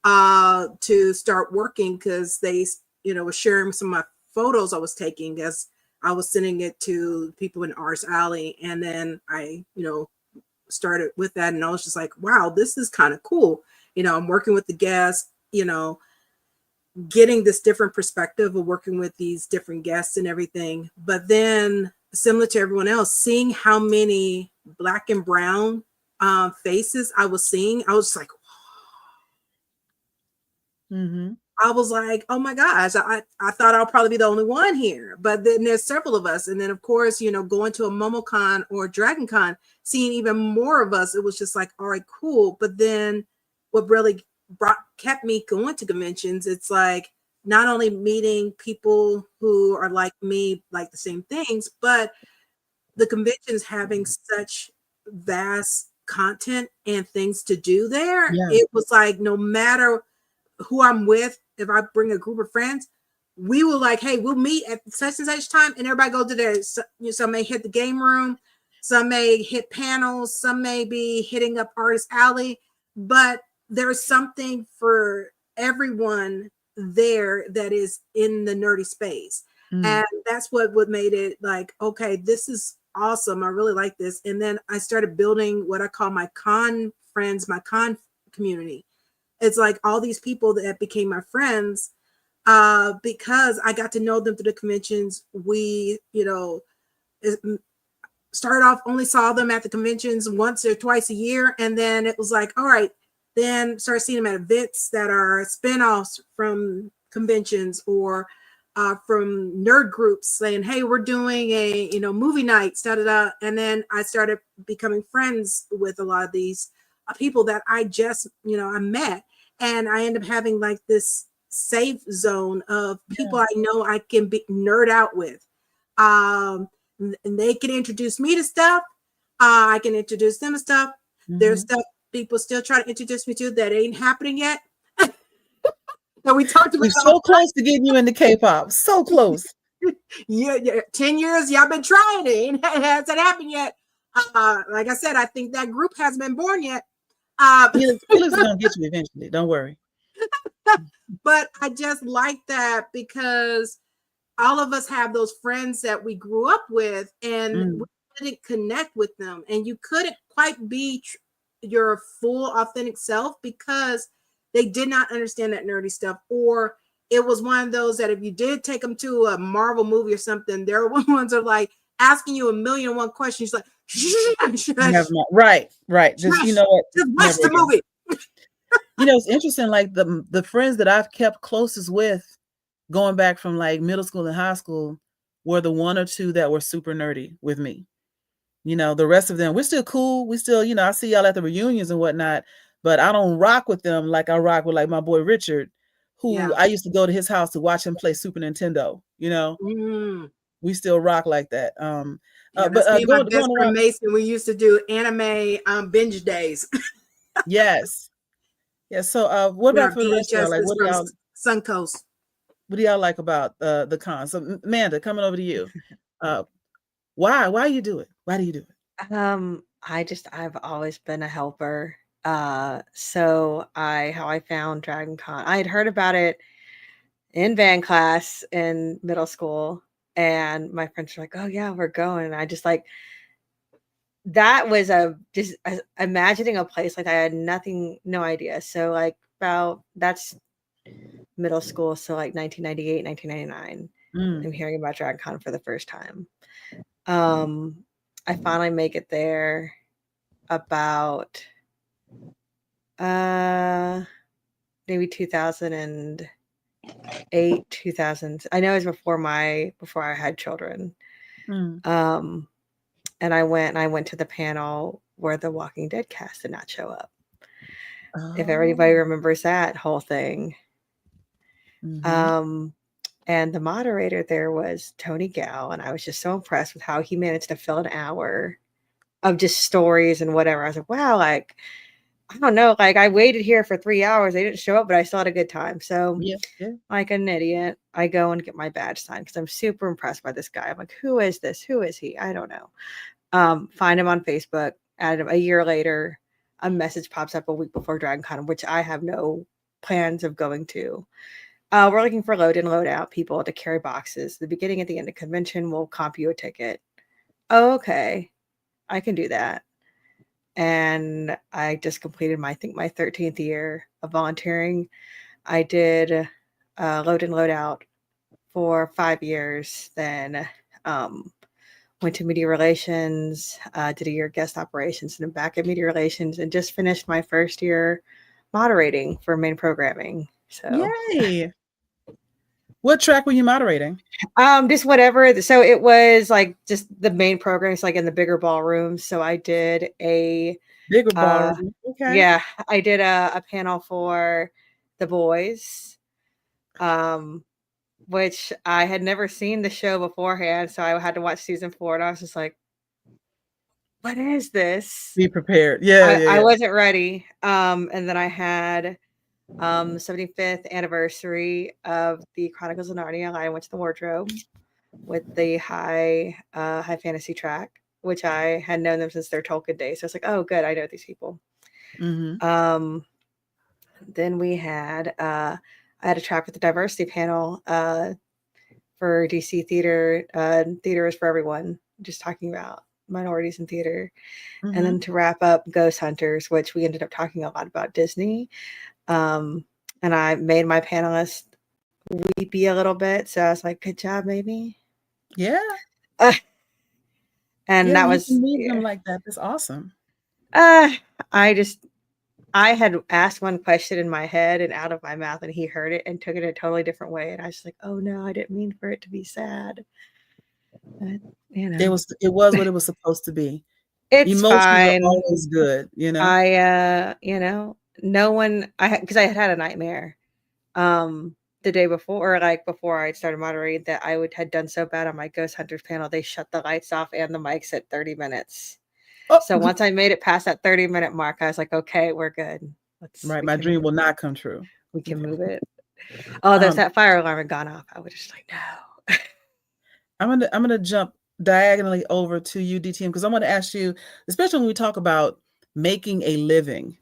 to start working because they, were sharing some of my photos I was taking as I was sending it to people in Arts Alley. And then I, started with that. And I was just like, wow, this is kind of cool. I'm working with the guests, getting this different perspective of working with these different guests and everything. But then, similar to everyone else, seeing how many Black and brown faces I was seeing, I was just like, I was like, oh my gosh, I thought I'll probably be the only one here. But then there's several of us. And then, of course, going to a MomoCon or Dragon Con, seeing even more of us, it was just like, all right, cool. But then what really kept me going to conventions, it's like not only meeting people who are like me, like the same things, but the conventions having such vast content and things to do there. It was like, no matter who I'm with, if I bring a group of friends, we will like, hey, we'll meet at such and such time, and everybody go to their, some may hit the game room, some may hit panels, some may be hitting up Artist Alley, but there's something for everyone there that is in the nerdy space. And that's what made it like, okay, this is awesome. I really like this. And then I started building what I call my con friends, my con community. It's like all these people that became my friends because I got to know them through the conventions. We, started off, only saw them at the conventions once or twice a year. And then it was like, all right, then start seeing them at events that are spinoffs from conventions or from nerd groups saying, hey, we're doing a, movie night, and then I started becoming friends with a lot of these people that I just, I met, and I end up having like this safe zone of people I know I can be nerd out with. And they can introduce me to stuff. I can introduce them to stuff. There's stuff people still try to introduce me to that ain't happening yet. So we talked about. We're so close to getting you into K-pop. So close. Yeah, 10 years. Y'all been trying it. It hasn't happened yet. Like I said, I think that group hasn't been born yet. Felix is gonna get you eventually. Don't worry. But I just like that because all of us have those friends that we grew up with, and we couldn't connect with them, and you couldn't quite be your full authentic self because they did not understand that nerdy stuff, or it was one of those that if you did take them to a Marvel movie or something, they're ones that are like asking you 1,000,001 questions. Like, right. Just, you know what? Just watch the movie. You know, it's interesting. Like the friends that I've kept closest with, going back from like middle school and high school, were the one or two that were super nerdy with me. You know, the rest of them, we're still cool. We still, you know, I see y'all at the reunions and whatnot, but I don't rock with them like I rock with like my boy Richard, who I used to go to his house to watch him play Super Nintendo. You know, we still rock like that. But my best friend Mason, we used to do anime binge days. Yes. So, what about for the rest of y'all? Like, what do y'all Suncoast? What do y'all like about the con? So, Manda, coming over to you. Why you do it? Why do you do it? I've always been a helper. So how I found Dragon Con, I had heard about it in band class in middle school, and my friends were like, "Oh yeah, we're going." And I just like, that was imagining a place like that. I had no idea. So like that's middle school. So like 1998, 1999, I'm hearing about Dragon Con for the first time. I finally make it there about maybe 2008, 2000. I know it was before I had children. And I went to the panel where the Walking Dead cast did not show up. If everybody remembers that whole thing. And the moderator there was Tony Gow, and I was just so impressed with how he managed to fill an hour of just stories and whatever. I was like, wow, like, I don't know, like I waited here for 3 hours. They didn't show up, but I still had a good time. So like an idiot, I go and get my badge signed because I'm super impressed by this guy. I'm like, who is this? Who is he? I don't know. Find him on Facebook. Add him a year later. A message pops up a week before Dragon Con, which I have no plans of going to. We're looking for load in, load out people to carry boxes. The beginning at the end of convention will comp you a ticket. Oh, okay. I can do that. And I just completed my 13th year of volunteering. I did load in, load out for 5 years. Then went to media relations, did a year guest operations, and then back at media relations, and just finished my first year moderating for main programming. So yay! What track were you moderating? Just whatever. So it was like just the main programs, like in the bigger ballrooms. So I did a bigger ballroom. Okay. Yeah, I did a panel for The Boys, which I had never seen the show beforehand, so I had to watch season 4, and I was just like, "What is this?" Be prepared. Yeah, I wasn't ready. And then I had 75th anniversary of the Chronicles of Narnia. I went to the wardrobe with the high fantasy track, which I had known them since their Tolkien days. So I was like, oh, good, I know these people. Then we had I had a track with the diversity panel for DC Theater. Theater is for everyone. Just talking about minorities in theater. And then to wrap up, Ghost Hunters, which we ended up talking a lot about Disney. And I made my panelists weepy a little bit. So I was like, good job, baby. Yeah. And that was meet them like that. That's awesome. I had asked one question in my head and out of my mouth, and he heard it and took it a totally different way. And I was like, oh no, I didn't mean for it to be sad. But, you know, it was what it was supposed to be. It's Emotions fine. are always good, you know. No one, because I had a nightmare the day before, or like before I started moderating, that I had done so bad on my Ghost Hunters panel, they shut the lights off and the mics at 30 minutes. So once I made it past that 30-minute mark, I was like, okay, we're good. My dream will not come true. We can move it. Oh, there's that fire alarm had gone off. I would just like, no. I'm gonna jump diagonally over to you, DTM, because I want to ask you, especially when we talk about making a living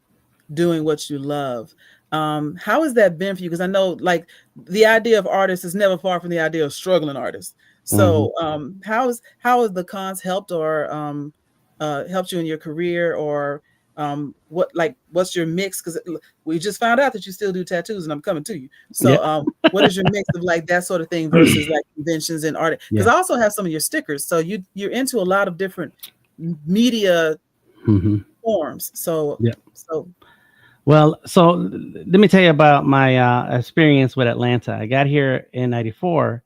doing what you love. How has that been for you? Because I know, like, the idea of artists is never far from the idea of struggling artists. So how has the cons helped or helped you in your career, or what's your mix? Because we just found out that you still do tattoos, and I'm coming to you. So what is your mix of like that sort of thing versus like conventions and art? Because I also have some of your stickers. So you're into a lot of different media forms. So well, so let me tell you about my experience with Atlanta. I got here in '94,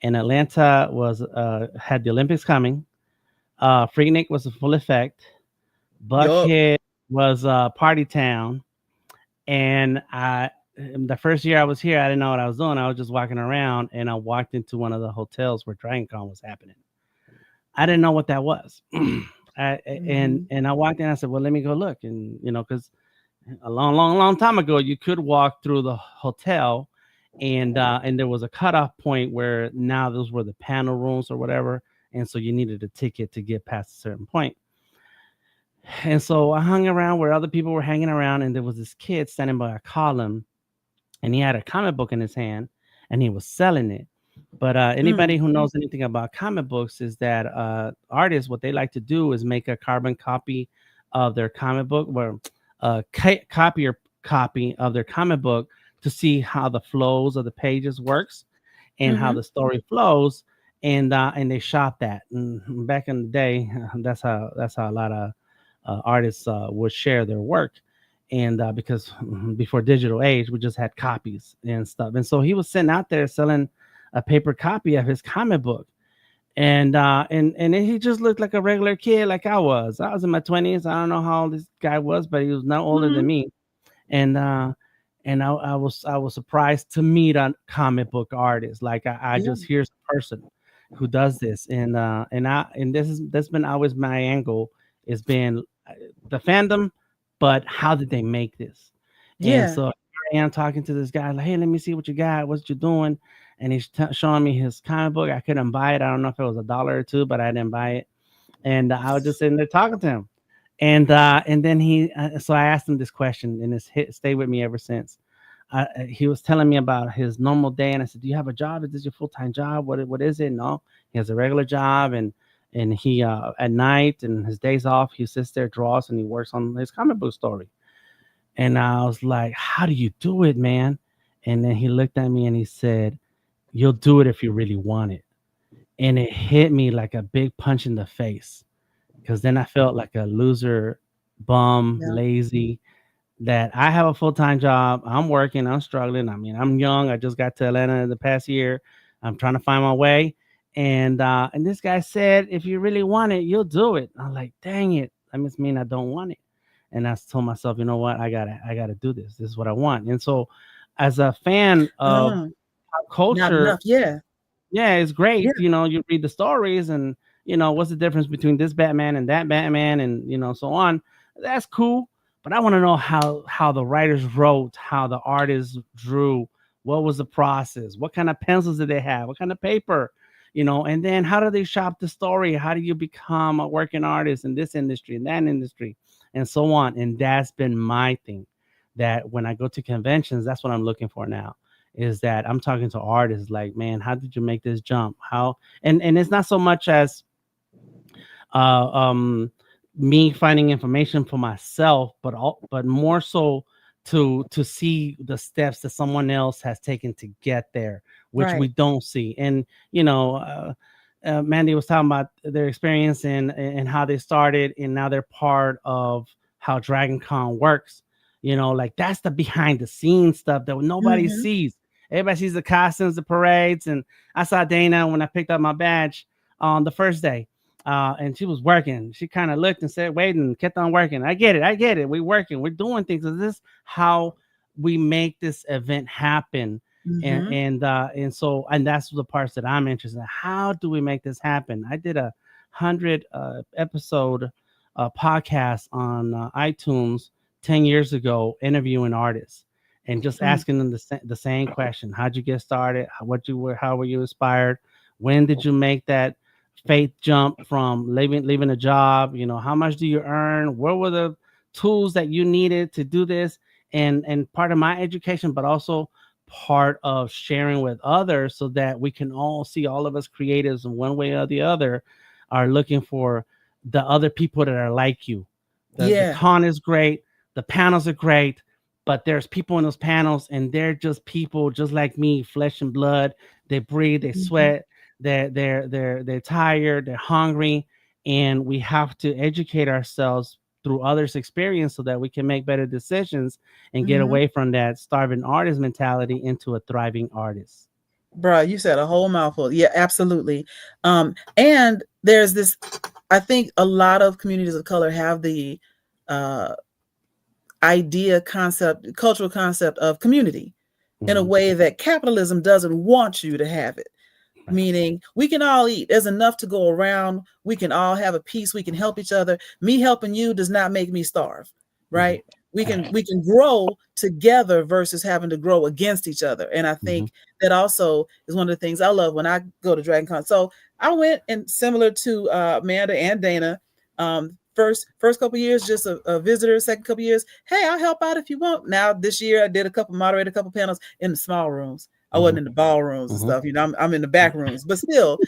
and Atlanta was had the Olympics coming. Freaknik was in full effect. Buckhead was party town, and the first year I was here, I didn't know what I was doing. I was just walking around, and I walked into one of the hotels where Dragon Con was happening. I didn't know what that was, and I walked in. I said, "Well, let me go look," and because a long time ago, you could walk through the hotel, and there was a cutoff point where now those were the panel rooms or whatever, and so you needed a ticket to get past a certain point. And so I hung around where other people were hanging around, and there was this kid standing by a column, and he had a comic book in his hand, and he was selling it. But anybody who knows anything about comic books is that artists, what they like to do is make a carbon copy of their comic book, or copy of their comic book, to see how the flows of the pages works and how the story flows, and they shot that. And back in the day, that's how a lot of artists would share their work. And because before digital age, we just had copies and stuff. And so he was sitting out there selling a paper copy of his comic book. And he just looked like a regular kid, like I was. I was in my 20s. I don't know how old this guy was, but he was no older than me. And I was surprised to meet a comic book artist. Like I just, here's a person who does this. And that's been always my angle. It's been the fandom, but how did they make this? And so I am talking to this guy, like, hey, let me see what you got. What you doing? And he's showing me his comic book. I couldn't buy it. I don't know if it was $1 or $2, but I didn't buy it. And I was just sitting there talking to him. And then so I asked him this question, and it's stayed with me ever since. He was telling me about his normal day, and I said, "Do you have a job? Is this your full-time job? What is it?" No, he has a regular job, and he at night and his days off, he sits there, draws, and he works on his comic book story. And I was like, "How do you do it, man?" And then he looked at me and he said, "You'll do it if you really want it." And it hit me like a big punch in the face, because then I felt like a loser, bum, lazy, that I have a full-time job. I'm working. I'm struggling. I mean, I'm young. I just got to Atlanta the past year. I'm trying to find my way. And this guy said, if you really want it, you'll do it. I'm like, dang it. That must mean I don't want it. And I told myself, you know what? I gotta do this. This is what I want. And so as a fan of pop culture, it's great. You read the stories and, what's the difference between this Batman and that Batman, and, so on. That's cool. But I want to know how the writers wrote, how the artists drew, what was the process, what kind of pencils did they have, what kind of paper, and then how do they shop the story? How do you become a working artist in this industry, in that industry, and so on? And that's been my thing, that when I go to conventions, that's what I'm looking for now, is that I'm talking to artists like, man, how did you make this jump? How, and it's not so much as me finding information for myself, but more so to see the steps that someone else has taken to get there, which we don't see. And Mandy was talking about their experience and how they started, and now they're part of how Dragon Con works. Like that's the behind the scenes stuff that nobody sees. Everybody sees the costumes, the parades. And I saw Dana when I picked up my badge on the first day. And she was working. She kind of looked and said, wait, and kept on working. I get it. We're working. We're doing things. Is this how we make this event happen? And that's the parts that I'm interested in. How do we make this happen? I did 100 episode podcast on iTunes 10 years ago, interviewing artists and just asking them the same question. How'd you get started? How were you inspired? When did you make that faith jump from leaving a job? How much do you earn? What were the tools that you needed to do this? And part of my education, but also part of sharing with others, so that we can all see, all of us creatives in one way or the other are looking for the other people that are like you. The con is great, the panels are great, but there's people in those panels and they're just people just like me, flesh and blood. They breathe, they sweat, they're tired, they're hungry, and we have to educate ourselves through others' experience so that we can make better decisions and get away from that starving artist mentality into a thriving artist. Bruh, you said a whole mouthful. Yeah, absolutely. And there's this, I think a lot of communities of color have the cultural concept of community in a way that capitalism doesn't want you to have it. Meaning we can all eat. There's enough to go around. We can all have a peace. We can help each other. Me helping you does not make me starve, right? We can grow together versus having to grow against each other. And I think that also is one of the things I love when I go to DragonCon. So I went, and similar to Manda and Dana, first couple years, just a visitor. Second couple years, hey, I'll help out if you want. Now this year I did moderated a couple panels in the small rooms. I wasn't in the ballrooms and stuff, you know, I'm in the back rooms, but still,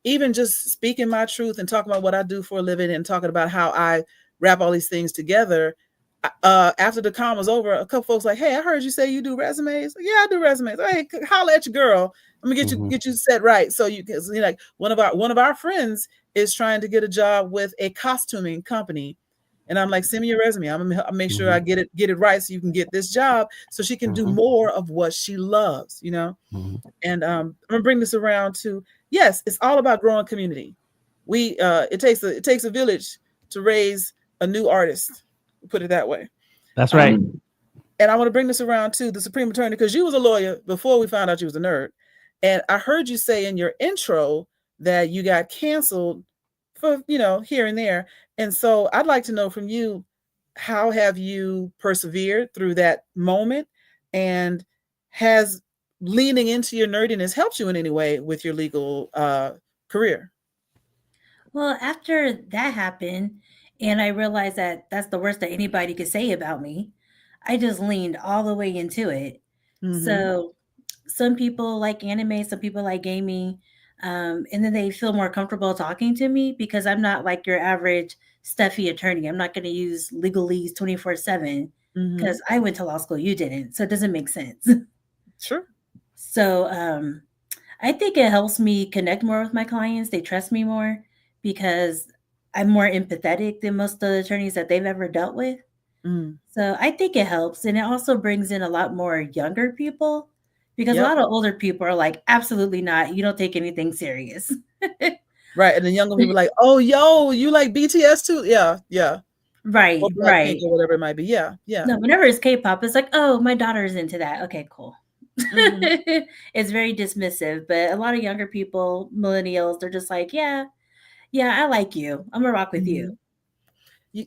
even just speaking my truth and talking about what I do for a living and talking about how I wrap all these things together. After the con was over, a couple folks like, hey, I heard you say you do resumes. Yeah, I do resumes. Hey, holla at your girl. Let me get you set right. So you can, like, one of our friends is trying to get a job with a costuming company. And I'm like, send me your resume. I'm gonna make sure I get it right so you can get this job, so she can do more of what she loves, you know. And I'm gonna bring this around to, yes, it's all about growing community. It takes a village to raise a new artist. Put it that way. That's right. And I want to bring this around to the Supreme Attorney, because you was a lawyer before we found out you was a nerd. And I heard you say in your intro that you got canceled for, you know, here and there. And so I'd like to know from you, how have you persevered through that moment? And has leaning into your nerdiness helped you in any way with your legal career? Well, after that happened, and I realized that that's the worst that anybody could say about me, I just leaned all the way into it. So some people like anime, some people like gaming, and then they feel more comfortable talking to me because I'm not like your average stuffy attorney. I'm not going to use legalese 24/7 because I went to law school, you didn't, so it doesn't make sense. Sure. So I think it helps me connect more with my clients. They trust me more because I'm more empathetic than most of the attorneys that they've ever dealt with. So I think it helps. And it also brings in a lot more younger people, because a lot of older people are like, absolutely not. You don't take anything serious. Right. And the younger people are like, oh, yo, you like BTS too? Yeah. Yeah. Right. Or Right. or whatever it might be. Yeah. Yeah. No, whenever it's K-pop, it's like, oh, my daughter's into that. Okay, cool. It's very dismissive, but a lot of younger people, millennials, they're just like, yeah, I like you. I'm gonna rock with you.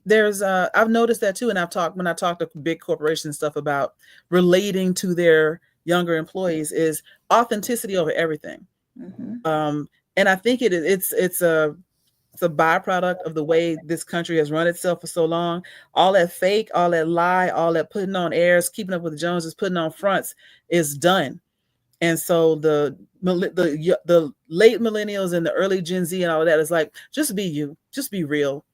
There's I've noticed that too, and when I talk to big corporations and stuff about relating to their younger employees, is authenticity over everything. And I think it's a byproduct of the way this country has run itself for so long. All that fake, all that lie, all that putting on airs, keeping up with the Joneses, putting on fronts is done. And so the late millennials and the early Gen Z and all of that is like, just be you, just be real.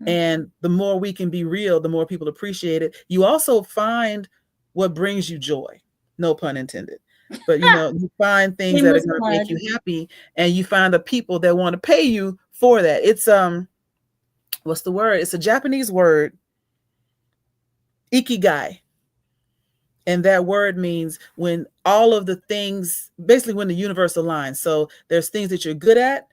And the more we can be real, the more people appreciate it. You also find what brings you joy, no pun intended. But you know, you find things that are going to make you happy, and you find the people that want to pay you for that. It's what's the word? It's a Japanese word, ikigai. And that word means when all of the things, basically when the universe aligns. So there's things that you're good at,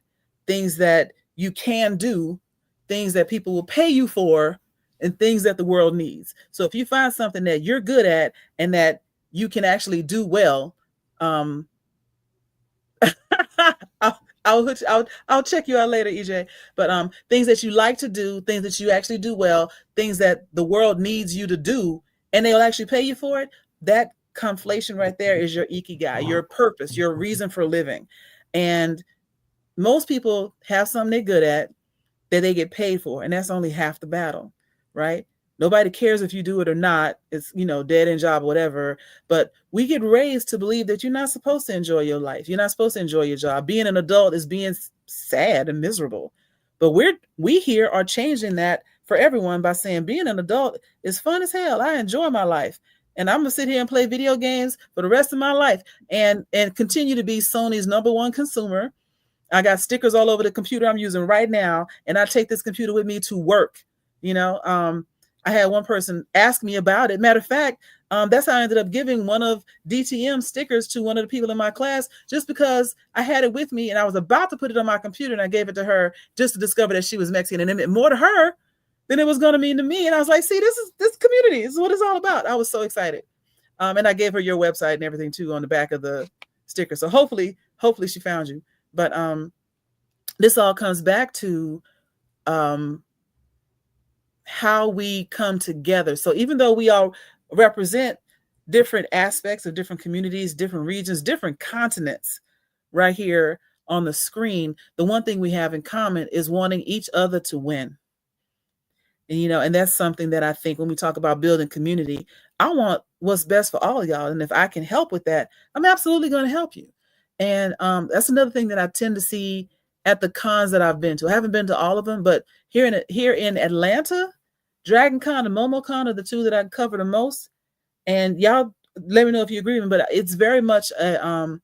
things that you can do, things that people will pay you for, and things that the world needs. So if you find something that you're good at and that you can actually do well, I'll check you out later, EJ. But things that you like to do, things that you actually do well, things that the world needs you to do, and they'll actually pay you for it. That conflation right there is your ikigai, your purpose, your reason for living. And most people have something they're good at that they get paid for, and that's only half the battle, right? Nobody cares if you do it or not. It's, dead end job, whatever. But we get raised to believe that you're not supposed to enjoy your life. You're not supposed to enjoy your job. Being an adult is being sad and miserable. But we here are changing that for everyone by saying being an adult is fun as hell. I enjoy my life. And I'm going to sit here and play video games for the rest of my life and continue to be Sony's #1 consumer. I got stickers all over the computer I'm using right now, and I take this computer with me to work. I had one person ask me about it. Matter of fact, that's how I ended up giving one of DTM's stickers to one of the people in my class, just because I had it with me and I was about to put it on my computer, and I gave it to her just to discover that she was Mexican, and it meant more to her than it was going to mean to me. And I was like, see, this community is what it's all about. I was so excited. And I gave her your website and everything too on the back of the sticker. So hopefully she found you. But this all comes back to how we come together. So even though we all represent different aspects of different communities, different regions, different continents right here on the screen, the one thing we have in common is wanting each other to win. And that's something that I think when we talk about building community, I want what's best for all of y'all. And if I can help with that, I'm absolutely going to help you. And that's another thing that I tend to see at the cons that I've been to. I haven't been to all of them, but here in Atlanta, Dragon Con and MomoCon are the two that I cover the most. And y'all let me know if you agree with me, but it's very much and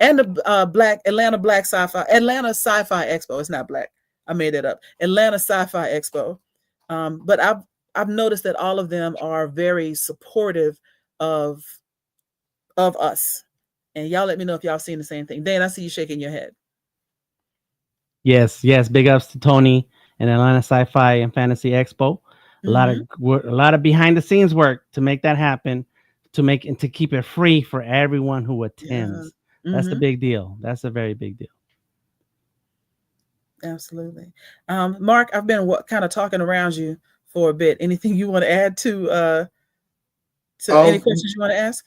the Atlanta Sci-Fi Expo. It's not black. I made that up. Atlanta Sci-Fi Expo. But I've noticed that all of them are very supportive of us. And y'all let me know if y'all seen the same thing. Dan, I see you shaking your head. Yes. Big ups to Tony and Atlanta Sci-Fi and Fantasy Expo. A lot of behind the scenes work to make that happen, to keep it free for everyone who attends. Yeah. That's the big deal. That's a very big deal. Absolutely. Mark, I've been kind of talking around you for a bit. Anything you want to add to any questions you want to ask?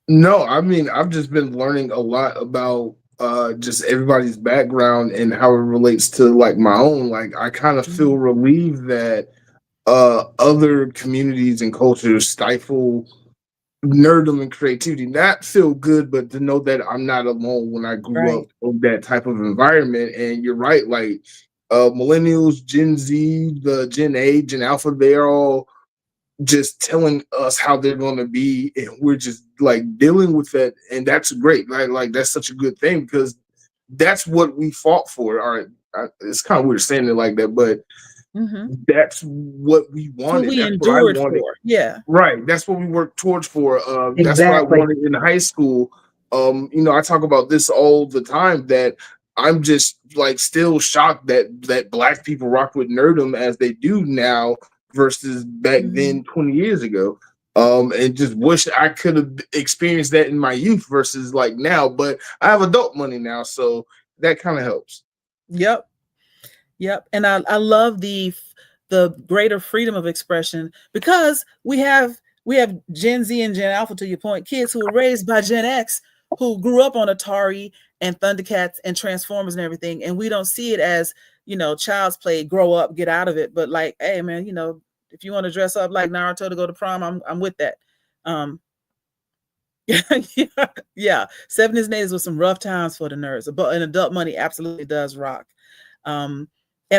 No, I mean, I've just been learning a lot about just everybody's background and how it relates to like my own. Like, I kind of feel relieved that other communities and cultures stifle nerdom and creativity. Not feel good, but to know that I'm not alone when I grew up in that type of environment. And you're right, like millennials, Gen Z, the Gen A, Gen Alpha, they're all just telling us how they're going to be, and we're just like dealing with that. And that's great. Like that's such a good thing, because that's what we fought for. All right, it's kind of weird saying it like that, but that's what we wanted. What we that's endured what I wanted. for. Yeah, right. That's what we worked towards for. Exactly. That's what I wanted in high school. I talk about this all the time, that I'm just like still shocked that Black people rock with nerdom as they do now versus back then 20 years ago. And just wish I could have experienced that in my youth versus like now. But I have adult money now, so that kind of helps. Yep. And I love the greater freedom of expression, because we have Gen Z and Gen Alpha, to your point, kids who were raised by Gen X, who grew up on Atari and Thundercats and Transformers and everything, and we don't see it as, child's play, grow up, get out of it. But like, hey man, if you want to dress up like Naruto to go to prom, I'm with that. Yeah. 70s and 80s was some rough times for the nerds, but an adult money absolutely does rock. And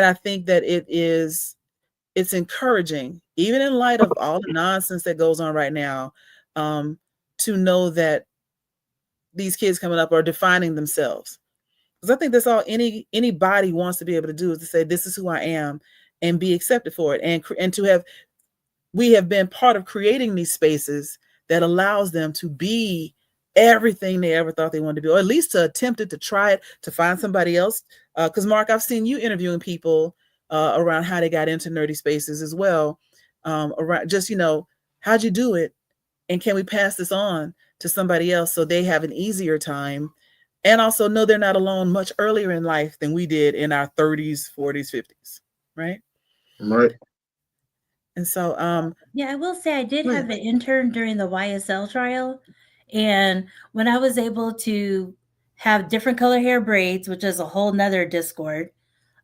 I think that it's encouraging, even in light of all the nonsense that goes on right now, to know that these kids coming up are defining themselves. Because I think that's all anybody wants to be able to do, is to say, this is who I am, and be accepted for it. And we have been part of creating these spaces that allows them to be everything they ever thought they wanted to be, or at least to attempt it, to try it, to find somebody else. Because Mark, I've seen you interviewing people around how they got into nerdy spaces as well. Around just, how'd you do it? And can we pass this on to somebody else so they have an easier time, and also know they're not alone much earlier in life than we did in our 30s, 40s, 50s, right? Right. And so, yeah, I will say I did have an intern during the YSL trial. And when I was able to have different color hair braids, which is a whole nother discord,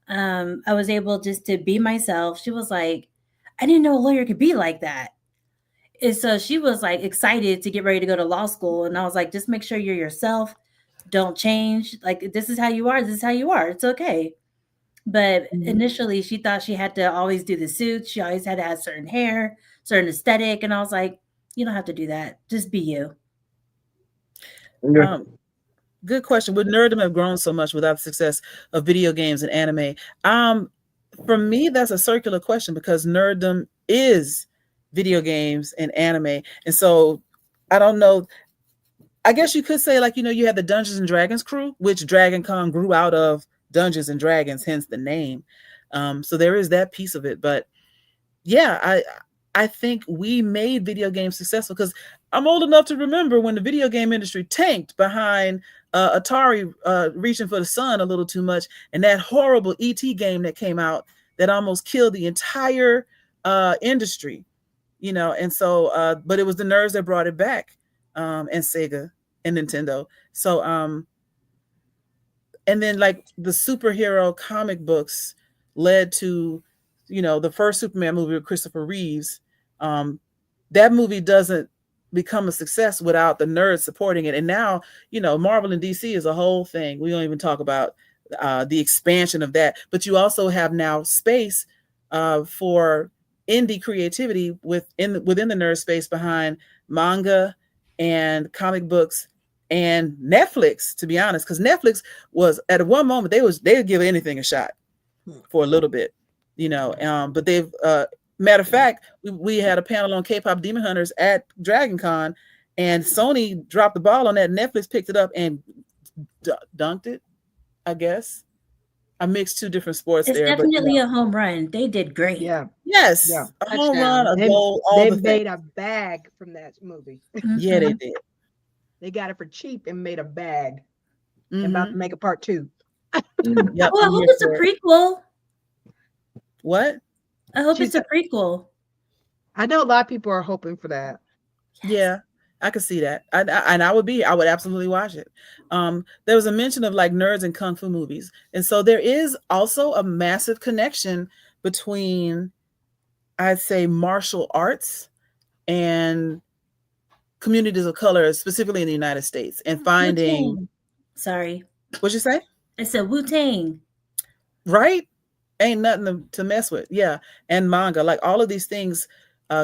I was able just to be myself. She was like, I didn't know a lawyer could be like that. And so she was like excited to get ready to go to law school. And I was like, just make sure you're yourself. Don't change. Like, this is how you are. This is how you are. It's okay. But initially, she thought she had to always do the suits. She always had to have certain hair, certain aesthetic. And I was like, you don't have to do that. Just be you. Good question. Would nerddom have grown so much without the success of video games and anime? For me, that's a circular question because nerddom is video games and anime. And so I don't know. I guess you could say, like, you had the Dungeons and Dragons crew, which Dragon Con grew out of Dungeons and Dragons, hence the name. So there is that piece of it. But yeah, I think we made video games successful because I'm old enough to remember when the video game industry tanked behind Atari reaching for the sun a little too much, and that horrible ET game that came out that almost killed the entire industry, and so but it was the nerds that brought it back, and Sega and Nintendo. So and then like the superhero comic books led to the first Superman movie with Christopher Reeves. That movie doesn't become a success without the nerds supporting it. And now, Marvel and DC is a whole thing. We don't even talk about the expansion of that. But you also have now space for indie creativity within the nerd space behind manga and comic books and Netflix, to be honest, because Netflix was at one moment they would give anything a shot for a little bit, but they've matter of fact, we had a panel on K-pop Demon Hunters at Dragon Con, and Sony dropped the ball on that. Netflix picked it up and dunked it, I guess. I mixed two different sports it's there. It's definitely a home run. They did great. Yeah. Yes. Yeah. A home run, a goal, all they the made things. a bag from that movie. Yeah, they did. They got it for cheap and made a bag. And about to make a part 2. Yep, well, I hope it's a prequel. What? I hope it's a prequel. I know a lot of people are hoping for that. Yeah, I could see that. I would absolutely watch it. There was a mention of like nerds and kung fu movies. And so there is also a massive connection between, I'd say, martial arts and communities of color, specifically in the United States, and finding. Wu-Tang. Sorry. What'd you say? I said Wu-Tang. Right? Ain't nothing to mess with. Yeah. And manga, like all of these things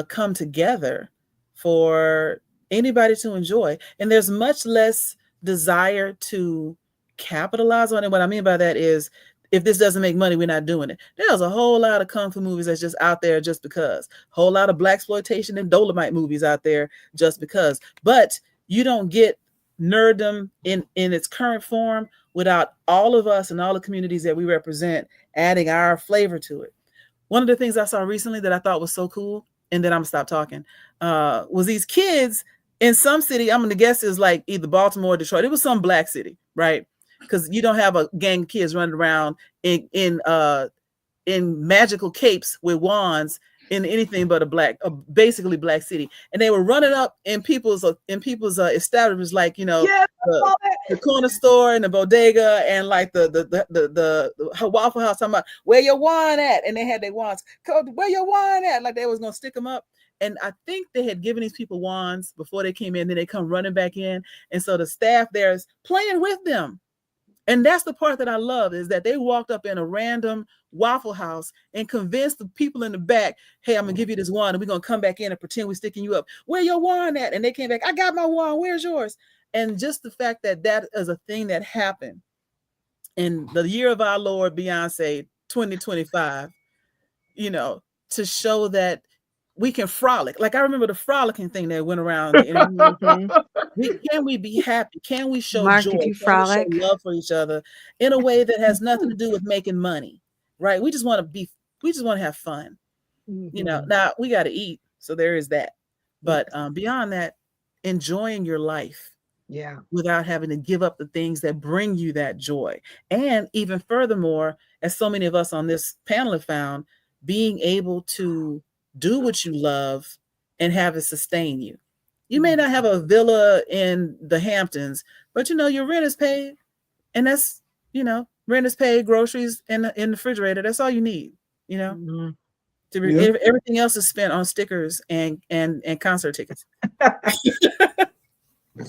come together for anybody to enjoy. And there's much less desire to capitalize on it. What I mean by that is, if this doesn't make money, we're not doing it. There's a whole lot of kung fu movies that's just out there just because. Whole lot of blaxploitation and Dolomite movies out there just because. But you don't get nerddom in its current form without all of us and all the communities that we represent adding our flavor to it. One of the things I saw recently that I thought was so cool, and then I'm gonna stop talking, was these kids in some city. I'm gonna guess is like either Baltimore or Detroit. It was some black city, right? Because you don't have a gang of kids running around in magical capes with wands in anything but a basically black city, and they were running up in people's establishments, like the corner store and the bodega and like the Waffle House, talking about where your wine at, and they had their wands. Where your wine at? Like they was gonna stick them up. And I think they had given these people wands before they came in. Then they come running back in, and so the staff there is playing with them. And that's the part that I love, is that they walked up in a random Waffle House and convinced the people in the back, hey, I'm going to give you this wand and we're going to come back in and pretend we're sticking you up. Where your wand at? And they came back, I got my wand. Where's yours? And just the fact that that is a thing that happened in the year of our Lord, Beyonce, 2025, to show that we can frolic. Like I remember the frolicking thing that went around. Can we be happy? Can we show Mark, joy? did you Can frolic? we show love for each other in a way that has nothing to do with making money, right? We just want to have fun. Now we got to eat. So there is that. But beyond that, enjoying your life. Yeah. Without having to give up the things that bring you that joy. And even furthermore, as so many of us on this panel have found, being able to do what you love and have it sustain you. You may not have a villa in the Hamptons, but your rent is paid, and that's rent is paid, groceries in the refrigerator. That's all you need. Everything else is spent on stickers and concert tickets.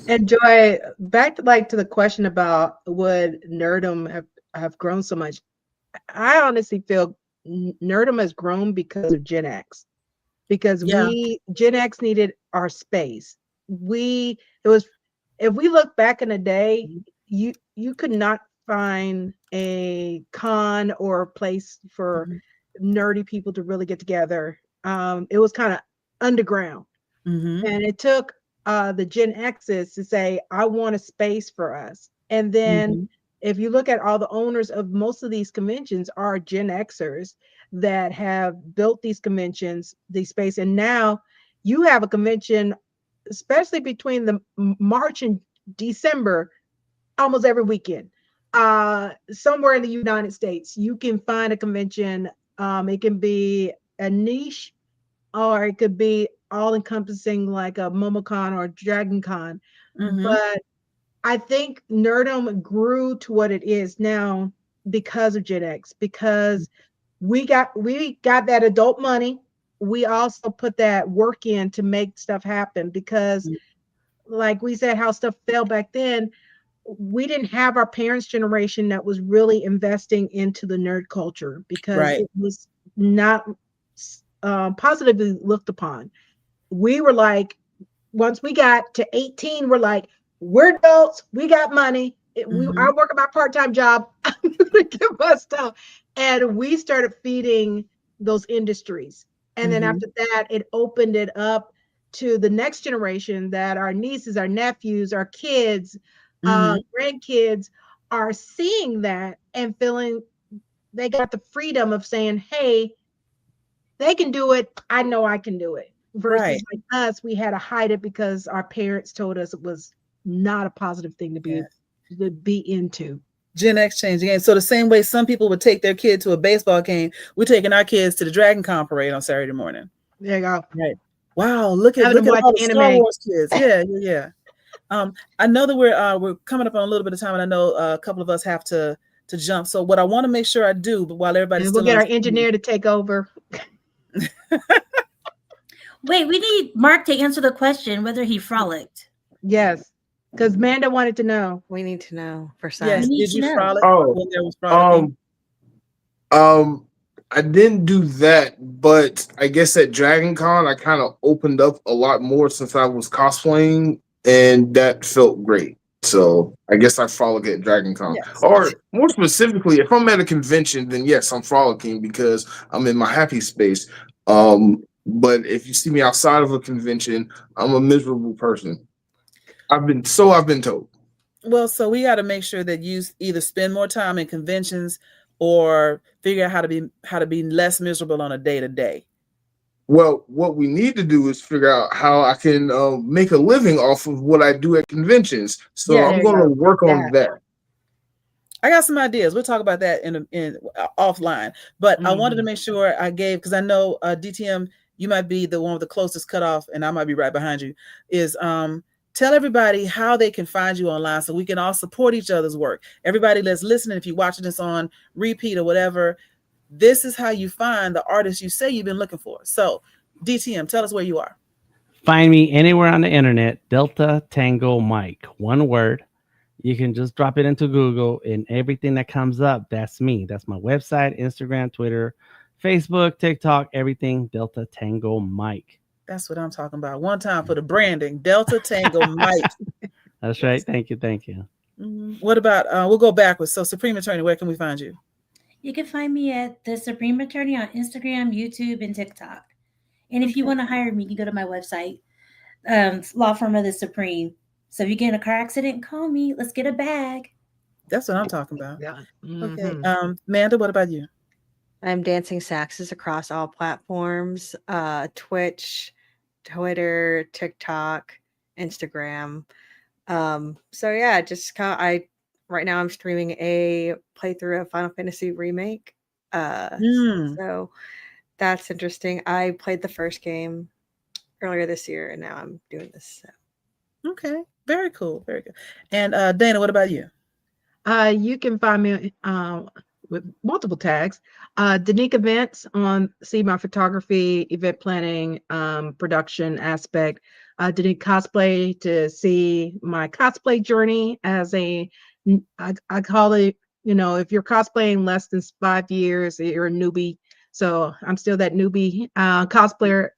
And Joy, back to the question about would nerdom have grown so much? I honestly feel nerdom has grown because of Gen X, because Gen X needed our space. If we look back in the day, you could not find a con or a place for nerdy people to really get together. It was kind of underground, and it took the Gen X's to say, I want a space for us. And then if you look at all the owners of most of these conventions are Gen Xers that have built these conventions, these space. And now you have a convention, especially between the March and December, almost every weekend. Somewhere in the United States, you can find a convention. It can be a niche, or it could be all encompassing like a MomoCon or Dragon Con. But I think nerdom grew to what it is now because of Gen X, because we got that adult money. We also put that work in to make stuff happen, because like we said, how stuff fell back then, we didn't have our parents' generation that was really investing into the nerd culture, because it was not positively looked upon. We were like, once we got to 18, we're like, we're adults, we got money. I work at my part-time job. I'm gonna give us stuff. And we started feeding those industries. And then after that, it opened it up to the next generation, that our nieces, our nephews, our kids, grandkids are seeing that and feeling they got the freedom of saying, hey, they can do it. I know I can do it. Versus like us, we had to hide it because our parents told us it was not a positive thing to be into. Gen X changed the game. So the same way some people would take their kid to a baseball game, we're taking our kids to the Dragon Con parade on Saturday morning. There you go. Right. Wow, look at all the Star Wars kids. Yeah. I know that we're coming up on a little bit of time, and I know a couple of us have to jump. So what I want to make sure I do, but while everybody's we'll get our engineer to take over. Wait, we need Mark to answer the question whether he frolicked. Yes, because Manda wanted to know. We need to know for science. Yes, did you frolic? Oh, there was frolicking? I didn't do that, but I guess at Dragon Con I kind of opened up a lot more since I was cosplaying, and that felt great. So I guess I frolic at Dragon Con. Yes. Or more specifically, if I'm at a convention, then yes, I'm frolicking because I'm in my happy space. But if you see me outside of a convention, I'm a miserable person. I've been told. Well, so we got to make sure that you either spend more time in conventions or figure out how to be less miserable on a day-to-day. Well, what we need to do is figure out how I can make a living off of what I do at conventions. So I'm going to work on that. I got some ideas. We'll talk about that in offline. But I wanted to make sure I gave, because I know DTM, you might be the one with the closest cutoff, and I might be right behind you. Is tell everybody how they can find you online so we can all support each other's work. Everybody that's listening, if you're watching this on repeat or whatever, this is how you find the artist you say you've been looking for. So, DTM, tell us where you are. Find me anywhere on the internet, Delta Tango Mike, one word. You can just drop it into Google, and everything that comes up, that's me. That's my website, Instagram, Twitter, Facebook, TikTok, everything, Delta Tango Mike. That's what I'm talking about. One time for the branding, Delta Tango Mike. That's right. Thank you. What about, we'll go backwards. So, Supreme Attorney, where can we find you? You can find me at The Supreme Attorney on Instagram, YouTube, and TikTok. And if you want to hire me, you can go to my website, Law Firm of the Supreme. So if you get in a car accident, call me. Let's get a bag. That's what I'm talking about. Yeah. Okay. Manda, what about you? I'm Dancing Saxes across all platforms, Twitch, Twitter, TikTok, Instagram. So yeah, just right now I'm streaming a playthrough of Final Fantasy Remake. So that's interesting. I played the first game earlier this year, and now I'm doing this. So. Okay, very cool, very good. And Dana, what about you? You can find me with multiple tags. Danique Events on see my photography, event planning, production aspect. Danique Cosplay to see my cosplay journey as I call it, if you're cosplaying less than 5 years, you're a newbie. So I'm still that newbie cosplayer.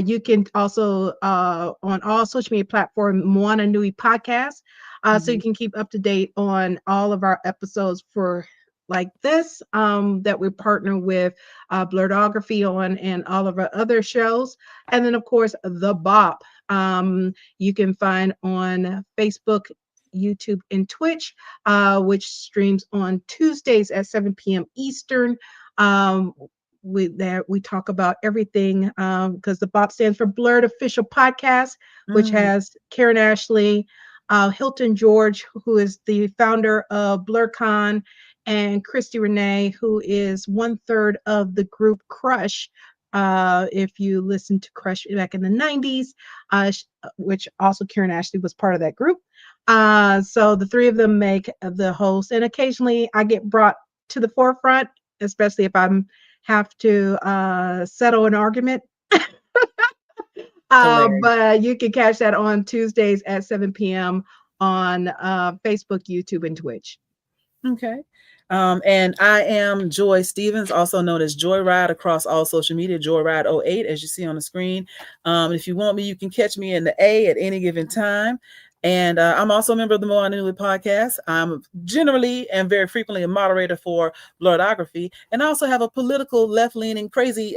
You can also on all social media platforms, Moana Nui Podcast. So you can keep up to date on all of our episodes for like this that we partner with Blerdography on and all of our other shows. And then, of course, The Bop. You can find on Facebook, YouTube, and Twitch, which streams on Tuesdays at 7 p.m. Eastern. We talk about everything because the BOP stands for Blerd Official Podcast, which has Karen Ashley, Hilton George, who is the founder of BlerdCon, and Christy Renee, who is 1/3 of the group Crush. If you listen to Crush back in the 90s, which also Karen Ashley was part of that group. So the three of them make the host, and occasionally I get brought to the forefront, especially if I'm have to settle an argument. But you can catch that on Tuesdays at 7 p.m. on Facebook, YouTube, and Twitch. Okay. And I am Joy Stevens, also known as Joyride across all social media, Joyride08, as you see on the screen. If you want me, you can catch me in the A at any given time. And I'm also a member of the Moana Nui Podcast. I'm generally and very frequently a moderator for Blerdography. And I also have a political, left-leaning, crazy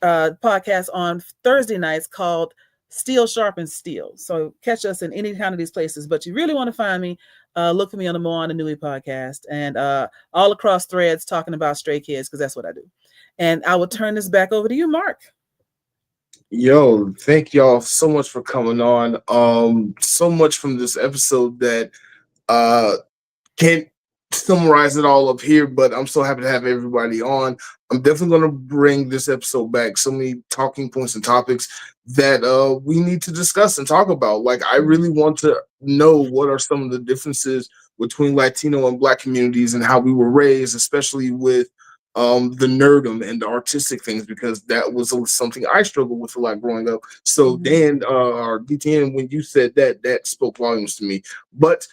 podcast on Thursday nights called Steel Sharpens Steel. So catch us in any kind of these places. But you really want to find me, look for me on the Moana Nui Podcast and all across threads talking about stray kids, because that's what I do. And I will turn this back over to you, Mark. Yo, thank y'all so much for coming on. So much from this episode that can't summarize it all up here, but I'm so happy to have everybody on. I'm definitely going to bring this episode back. So many talking points and topics that we need to discuss and talk about. Like, I really want to know what are some of the differences between Latino and Black communities and how we were raised, especially with the nerdom and the artistic things, because that was something I struggled with a lot growing up. So Dan, or DTN, when you said that, that spoke volumes to me. But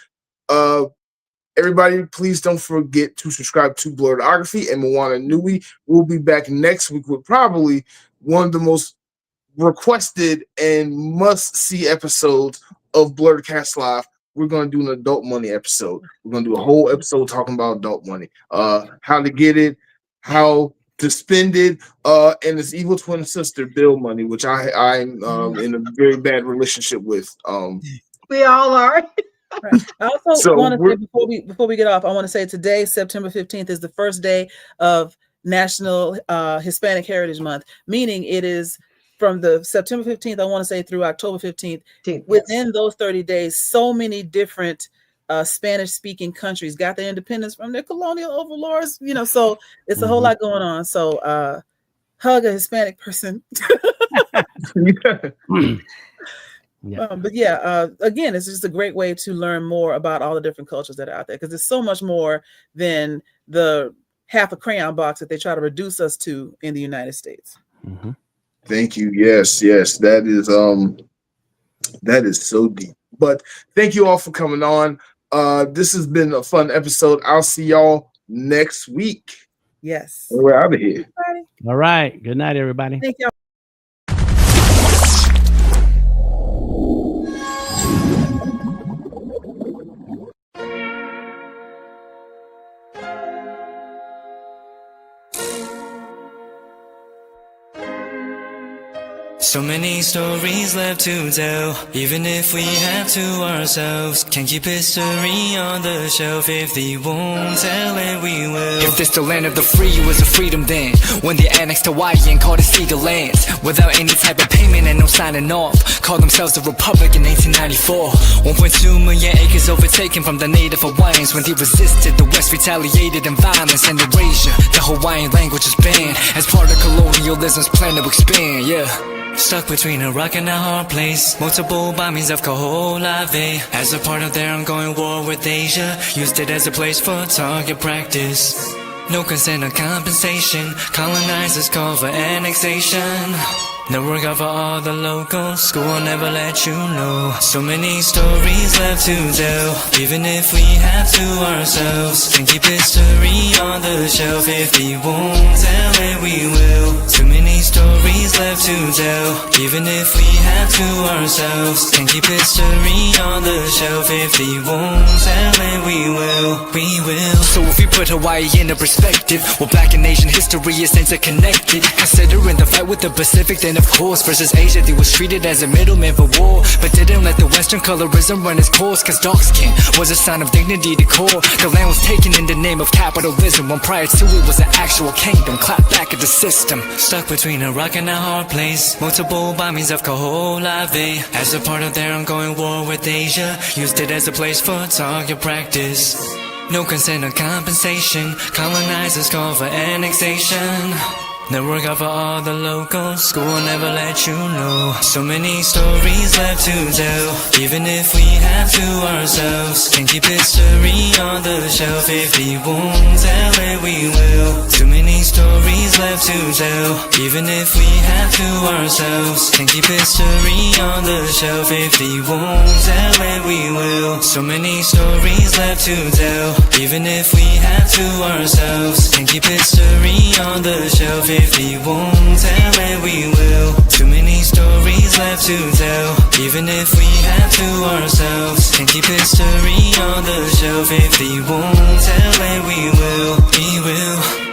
everybody, please don't forget to subscribe to Blerdography and Moana Nui. We'll be back next week with probably one of the most requested and must-see episodes of Blerdkast Live. We're going to do an adult money episode. We're going to do a whole episode talking about adult money, how to get it, how to spend it, and his evil twin sister, Bill Money, which I'm in a very bad relationship with. We all are. Right. I also want to say before we get off, I want to say today, September 15th, is the first day of National Hispanic Heritage Month, meaning it is from the September 15th, I want to say, through October 15th. Within those 30 days, so many different Spanish-speaking countries got their independence from their colonial overlords, so it's a whole lot going on. So hug a Hispanic person. But yeah, again, it's just a great way to learn more about all the different cultures that are out there, because there's so much more than the half a crayon box that they try to reduce us to in the United States. Thank you. Yes, that is so deep. But thank you all for coming on. This has been a fun episode. I'll see y'all next week. Yes. We're out of here. All right. Good night, everybody. Thank y'all. So many stories left to tell, even if we have to ourselves. Can't keep history on the shelf. If they won't tell it, we will. If this the land of the free, it was a freedom then, when they annexed Hawaii and called it Cedar Lands, without any type of payment and no signing off. Called themselves the Republic in 1894. 1.2 million acres overtaken from the native Hawaiians. When they resisted, the West retaliated in violence and erasure. The Hawaiian language is banned as part of colonialism's plan to expand, yeah. Stuck between a rock and a hard place. Multiple bombings of Kaho'olawe. As a part of their ongoing war with Asia, used it as a place for target practice. No consent or compensation. Colonizers call for annexation. No work out for all the locals. School will never let you know. So many stories left to tell. Even if we have to ourselves, can keep history on the shelf. If we won't tell it, we will. Too many stories left to tell. Even if we have to ourselves, can keep history on the shelf. If we won't tell it, we will. We will. So if we put Hawaii into perspective, well, Black and Asian history is interconnected. Considering the fight with the Pacific, then of course versus Asia, they was treated as a middleman for war, but didn't let the Western colorism run its course. Cause dark skin was a sign of dignity to core. The land was taken in the name of capitalism, when prior to it was an actual kingdom. Clap back at the system. Stuck between a rock and a hard place. Multiple bombings of Kaho'olawe. As a part of their ongoing war with Asia, used it as a place for target practice. No consent or compensation. Colonizers call for annexation. No work out for all the locals. School will never let you know. So many stories left to tell. Even if we have to ourselves, can keep history on the shelf. If we won't tell it, we will. Too many stories left to tell. Even if we have to ourselves, can keep history on the shelf. If we won't tell it, we will. So many stories left to tell. Even if we have to ourselves, can keep history on the shelf. If we won't tell it, we will. Too many stories left to tell. Even if we have to ourselves, can keep history on the shelf. If we won't tell it, we will. We will.